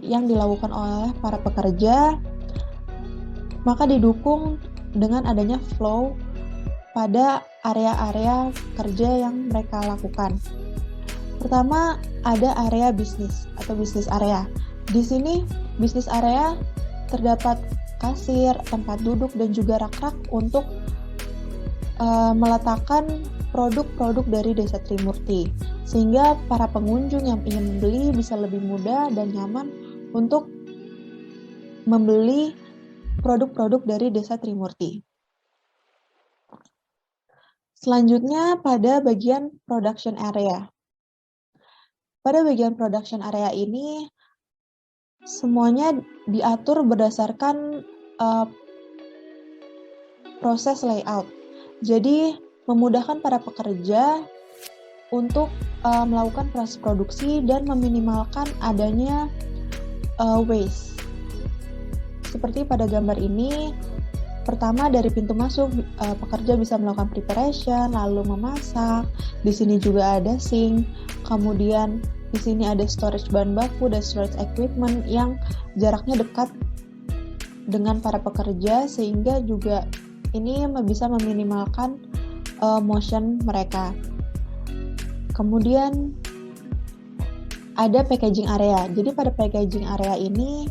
yang dilakukan oleh para pekerja, maka didukung dengan adanya flow pada area-area kerja yang mereka lakukan. Pertama, ada area bisnis atau bisnis area. Di sini, bisnis area terdapat kasir, tempat duduk, dan juga rak-rak untuk meletakkan produk-produk dari Desa Trimurti, sehingga para pengunjung yang ingin membeli bisa lebih mudah dan nyaman untuk membeli produk-produk dari Desa Trimurti. Selanjutnya pada bagian production area. Pada bagian production area ini, semuanya diatur berdasarkan proses layout. Jadi, memudahkan para pekerja untuk melakukan proses produksi dan meminimalkan adanya waste. Seperti pada gambar ini, pertama dari pintu masuk, pekerja bisa melakukan preparation, lalu memasak. Di sini juga ada sink, kemudian di sini ada storage bahan baku dan storage equipment yang jaraknya dekat dengan para pekerja, sehingga juga ini bisa meminimalkan motion mereka. Kemudian ada packaging area. Jadi pada packaging area ini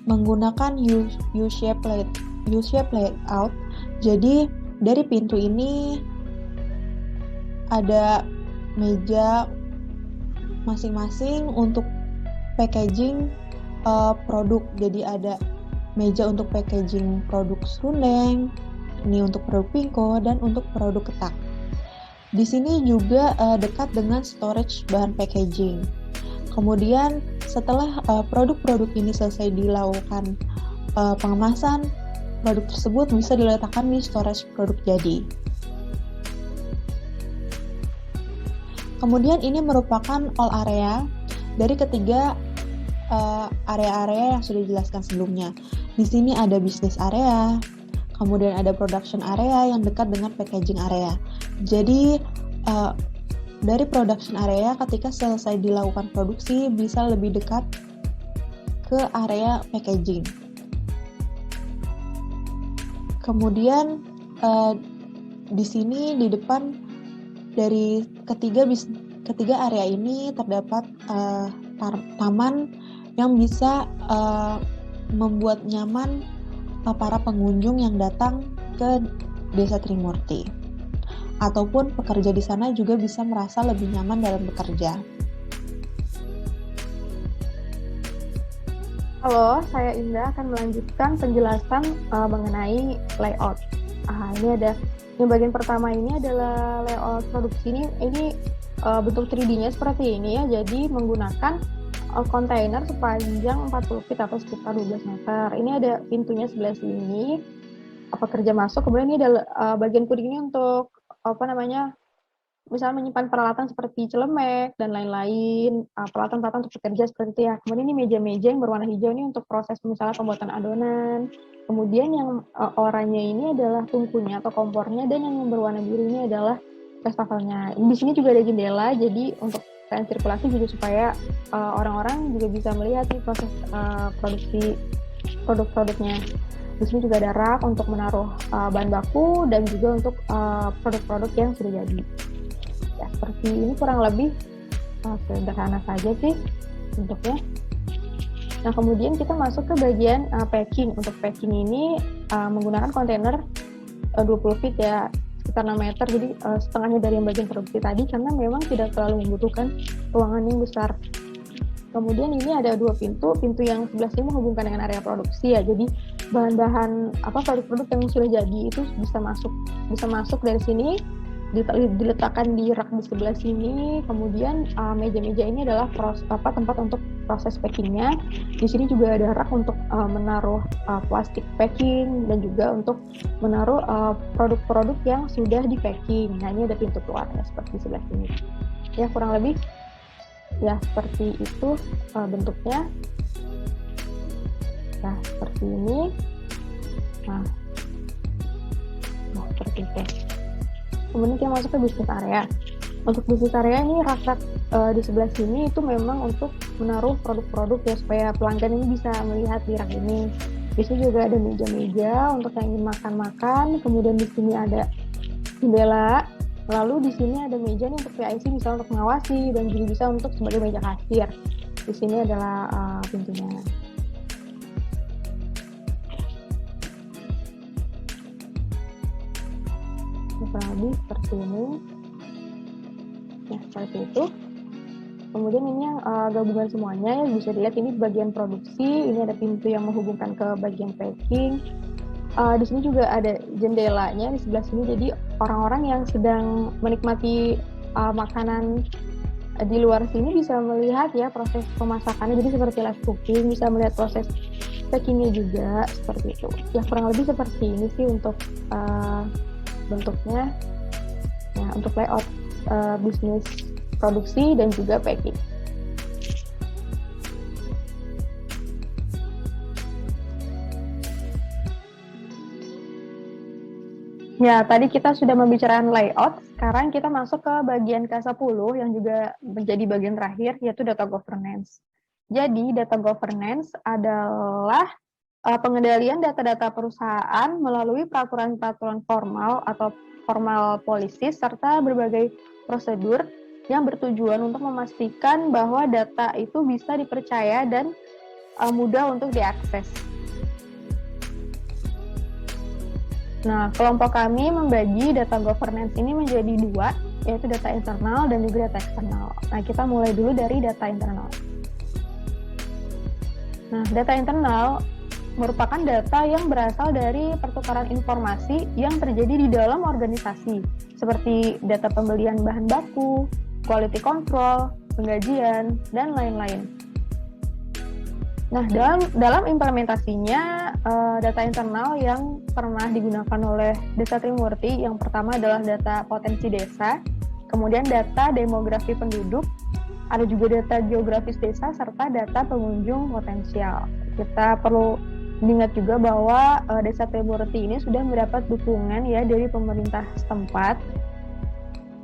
menggunakan U-shape layout. Jadi dari pintu ini ada meja masing-masing untuk packaging produk. Jadi ada meja untuk packaging produk serundeng, ini untuk produk pingko, dan untuk produk ketak. Di sini juga dekat dengan storage bahan packaging. Kemudian setelah produk-produk ini selesai dilakukan pengemasan, produk tersebut bisa diletakkan di storage produk jadi. Kemudian ini merupakan all area dari ketiga area-area yang sudah dijelaskan sebelumnya. Di sini ada business area, kemudian ada production area yang dekat dengan packaging area. Jadi dari production area ketika selesai dilakukan produksi bisa lebih dekat ke area packaging. Kemudian di sini di depan dari ketiga area ini terdapat taman yang bisa membuat nyaman para pengunjung yang datang ke Desa Trimurti. Ataupun pekerja di sana juga bisa merasa lebih nyaman dalam bekerja. Halo, saya Indah akan melanjutkan penjelasan mengenai layout. Ini ada yang bagian pertama ini adalah layout produksi ini bentuk 3D-nya seperti ini ya. Jadi menggunakan kontainer sepanjang 40 feet atau sekitar 12 meter. Ini ada pintunya sebelah sini. Pekerja masuk, kemudian ini ada bagian kuning ini untuk misalnya menyimpan peralatan seperti celemek dan lain-lain, peralatan-peralatan untuk bekerja seperti itu ya. Kemudian ini meja-meja yang berwarna hijau ini untuk proses misalnya pembuatan adonan. Kemudian yang oranye ini adalah tungkunya atau kompornya, dan yang berwarna biru ini adalah wastafelnya. Di sini juga ada jendela, jadi untuk sirkulasi juga supaya orang-orang juga bisa melihat nih proses produksi produk-produknya. Di sini juga ada rak untuk menaruh bahan baku dan juga untuk produk-produk yang sudah jadi. Ya, seperti ini kurang lebih sederhana saja sih bentuknya. Nah, kemudian kita masuk ke bagian packing. Untuk packing ini menggunakan kontainer 20 feet ya, sekitar 6 meter, jadi setengahnya dari yang bagian produksi tadi, karena memang tidak terlalu membutuhkan ruangan yang besar. Kemudian ini ada dua pintu yang sebelah sini menghubungkan dengan area produksi ya, jadi bahan-bahan produk-produk yang sudah jadi itu bisa masuk dari sini, diletakkan di rak di sebelah sini. Kemudian meja-meja ini adalah tempat untuk proses packingnya. Di sini juga ada rak untuk menaruh plastik packing dan juga untuk menaruh produk-produk yang sudah di packing. Nah, ini ada pintu keluarnya seperti sebelah sini. Ya, kurang lebih ya seperti itu bentuknya. Nah, seperti ini. Nah, seperti itu. Kemudian kita masuk ke bisnis area. Untuk bisnis area ini rak-rak di sebelah sini itu memang untuk menaruh produk-produk ya supaya pelanggan ini bisa melihat di rak ini. Di sini juga ada meja-meja untuk yang ingin makan-makan. Kemudian di sini ada jendela. Lalu di sini ada meja nih untuk PIC bisa untuk mengawasi dan juga bisa untuk sebagai meja kasir. Di sini adalah pintunya. Kurang lebih seperti ini. Nah, seperti itu. Kemudian ini yang gabungan semuanya ya bisa dilihat ini bagian produksi, ini ada pintu yang menghubungkan ke bagian packing. Di sini juga ada jendelanya di sebelah sini, jadi orang-orang yang sedang menikmati makanan di luar sini bisa melihat ya proses pemasakannya, jadi seperti live cooking, bisa melihat proses packingnya juga seperti itu. Ya kurang lebih seperti ini sih untuk bentuknya. Nah, untuk layout bisnis produksi dan juga packing. Ya, tadi kita sudah membicarakan layout, sekarang kita masuk ke bagian ke-10 yang juga menjadi bagian terakhir, yaitu data governance. Jadi, data governance adalah pengendalian data-data perusahaan melalui peraturan-peraturan formal atau formal policy, serta berbagai prosedur yang bertujuan untuk memastikan bahwa data itu bisa dipercaya dan mudah untuk diakses. Nah, kelompok kami membagi data governance ini menjadi dua, yaitu data internal dan juga data eksternal. Nah, kita mulai dulu dari data internal. Nah, data internal merupakan data yang berasal dari pertukaran informasi yang terjadi di dalam organisasi, seperti data pembelian bahan baku, quality control, penggajian, dan lain-lain. Nah, dalam implementasinya, data internal yang pernah digunakan oleh Desa Trimurti, yang pertama adalah data potensi desa, kemudian data demografi penduduk, ada juga data geografis desa, serta data pengunjung potensial. Kita perlu diingat juga bahwa Desa Trimurti ini sudah mendapat dukungan ya dari pemerintah setempat.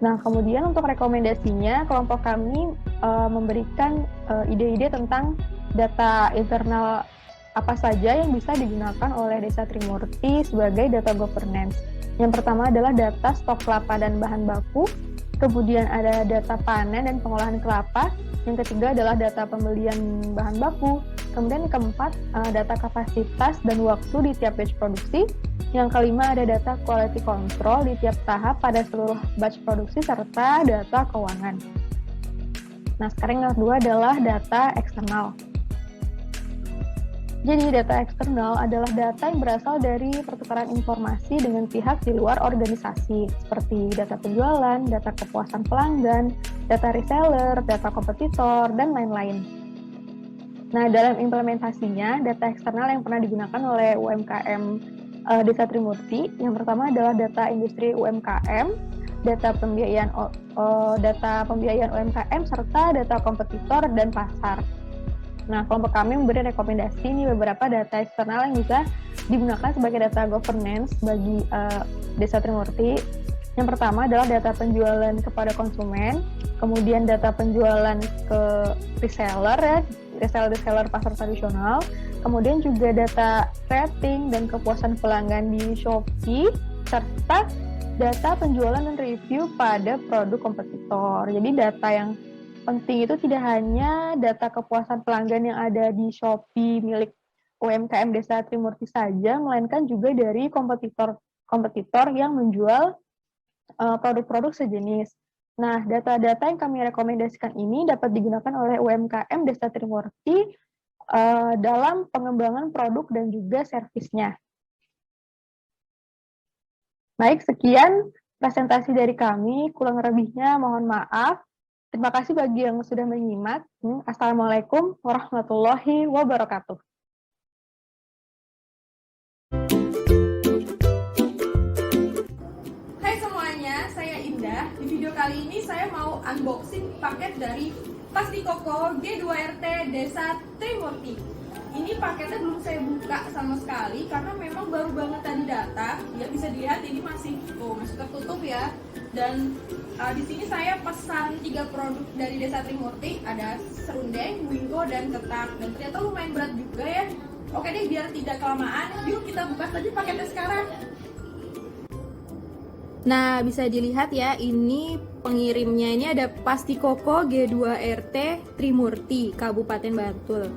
Nah, kemudian untuk rekomendasinya, kelompok kami memberikan ide-ide tentang data internal apa saja yang bisa digunakan oleh Desa Trimurti sebagai data governance. Yang pertama adalah data stok kelapa dan bahan baku, kemudian ada data panen dan pengolahan kelapa, yang ketiga adalah data pembelian bahan baku, kemudian yang keempat data kapasitas dan waktu di tiap batch produksi, yang kelima ada data quality control di tiap tahap pada seluruh batch produksi, serta data keuangan. Nah, sekarang yang kedua adalah data eksternal. Jadi, data eksternal adalah data yang berasal dari pertukaran informasi dengan pihak di luar organisasi, seperti data penjualan, data kepuasan pelanggan, data reseller, data kompetitor, dan lain-lain. Nah, dalam implementasinya, data eksternal yang pernah digunakan oleh UMKM Desa Trimurti, yang pertama adalah data industri UMKM, data pembiayaan UMKM, serta data kompetitor dan pasar. Nah, kelompok kami memberi rekomendasi ini beberapa data eksternal yang bisa digunakan sebagai data governance bagi Desa Trimurti. Yang pertama adalah data penjualan kepada konsumen, kemudian data penjualan ke reseller ya, reseller pasar tradisional, kemudian juga data rating dan kepuasan pelanggan di Shopee, serta data penjualan dan review pada produk kompetitor. Jadi data yang penting itu tidak hanya data kepuasan pelanggan yang ada di Shopee milik UMKM Desa Trimurti saja, melainkan juga dari kompetitor yang menjual produk-produk sejenis. Nah, data-data yang kami rekomendasikan ini dapat digunakan oleh UMKM Desa Trimurti dalam pengembangan produk dan juga servisnya. Baik, sekian presentasi dari kami. Kurang lebihnya mohon maaf. Terima kasih bagi yang sudah menyimak. Assalamualaikum warahmatullahi wabarakatuh. Hai semuanya, saya Indah. Di video kali ini saya mau unboxing paket dari Pasti Koko G2RT Desa Trimurti. Ini paketnya belum saya buka sama sekali karena memang baru banget tadi datang. Ya bisa dilihat ini masih tertutup ya. Dan di sini saya pesan 3 produk dari Desa Trimurti, ada serundeng, wingko, dan ketak. Dan ternyata lumayan berat juga ya. Oke deh, biar tidak kelamaan, yuk kita buka saja paketnya sekarang. Nah, bisa dilihat ya, ini pengirimnya ini ada Pasti Koko G2RT Trimurti, Kabupaten Bantul.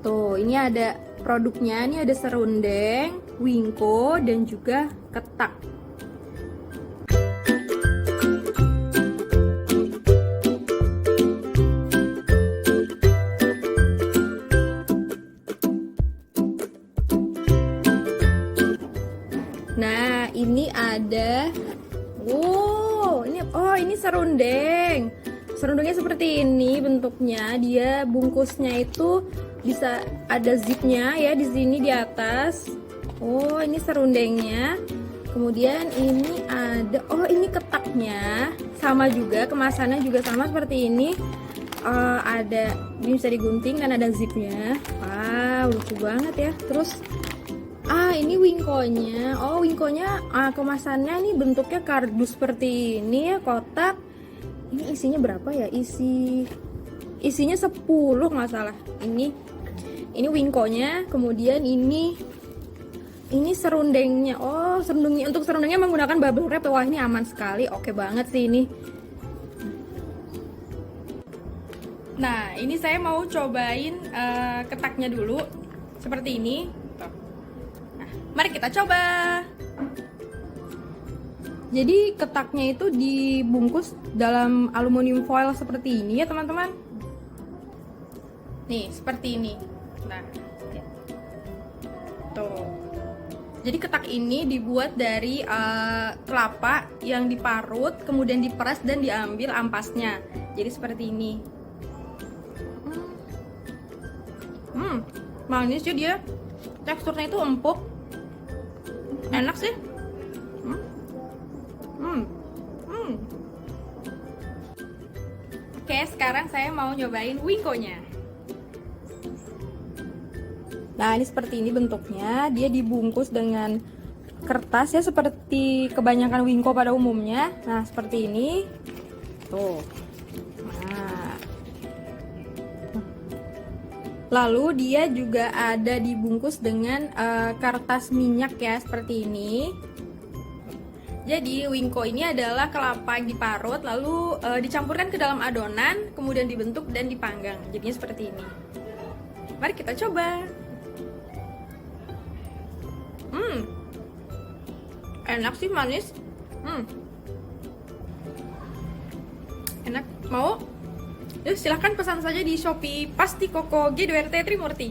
Tuh, ini ada produknya, ini ada serundeng, wingko, dan juga ketak. Nah, ini ada ini serundeng. Serundengnya seperti ini bentuknya. Dia bungkusnya itu bisa ada zipnya ya di sini di atas. Oh, ini serundengnya. Kemudian ini ada ini ketaknya. Sama juga, kemasannya juga sama seperti ini. Ada ini bisa digunting dan ada zipnya. Wow, lucu banget ya. Terus ini wingkonya. Wingkonya kemasannya ini bentuknya kardus seperti ini ya, kotak. Ini isinya berapa ya? Isinya 10 nggak salah. Ini wingkonya, kemudian ini serundengnya. Untuk serundengnya menggunakan bubble wrap. Wah, ini aman sekali. Oke banget sih ini. Nah, ini saya mau cobain ketaknya dulu. Seperti ini. Mari kita coba. Jadi ketaknya itu dibungkus dalam aluminium foil seperti ini ya teman-teman. Nih, seperti ini. Nah, tuh. Jadi ketak ini dibuat dari kelapa yang diparut, kemudian diperas dan diambil ampasnya. Jadi seperti ini. Manis ya dia. Teksturnya itu empuk. Enak sih. Oke, sekarang saya mau nyobain wingkonya. Nah, ini seperti ini bentuknya. Dia dibungkus dengan kertas ya, seperti kebanyakan wingko pada umumnya. Nah, seperti ini. Tuh. Nah. Lalu dia juga ada dibungkus dengan kertas minyak ya, seperti ini. Jadi wingko ini adalah kelapa yang diparut, lalu dicampurkan ke dalam adonan, kemudian dibentuk dan dipanggang. Jadinya seperti ini. Mari kita coba. Enak sih, manis. Enak. Mau? Yuk, silahkan pesan saja di Shopee Pasti Koko G2RT Trimurti.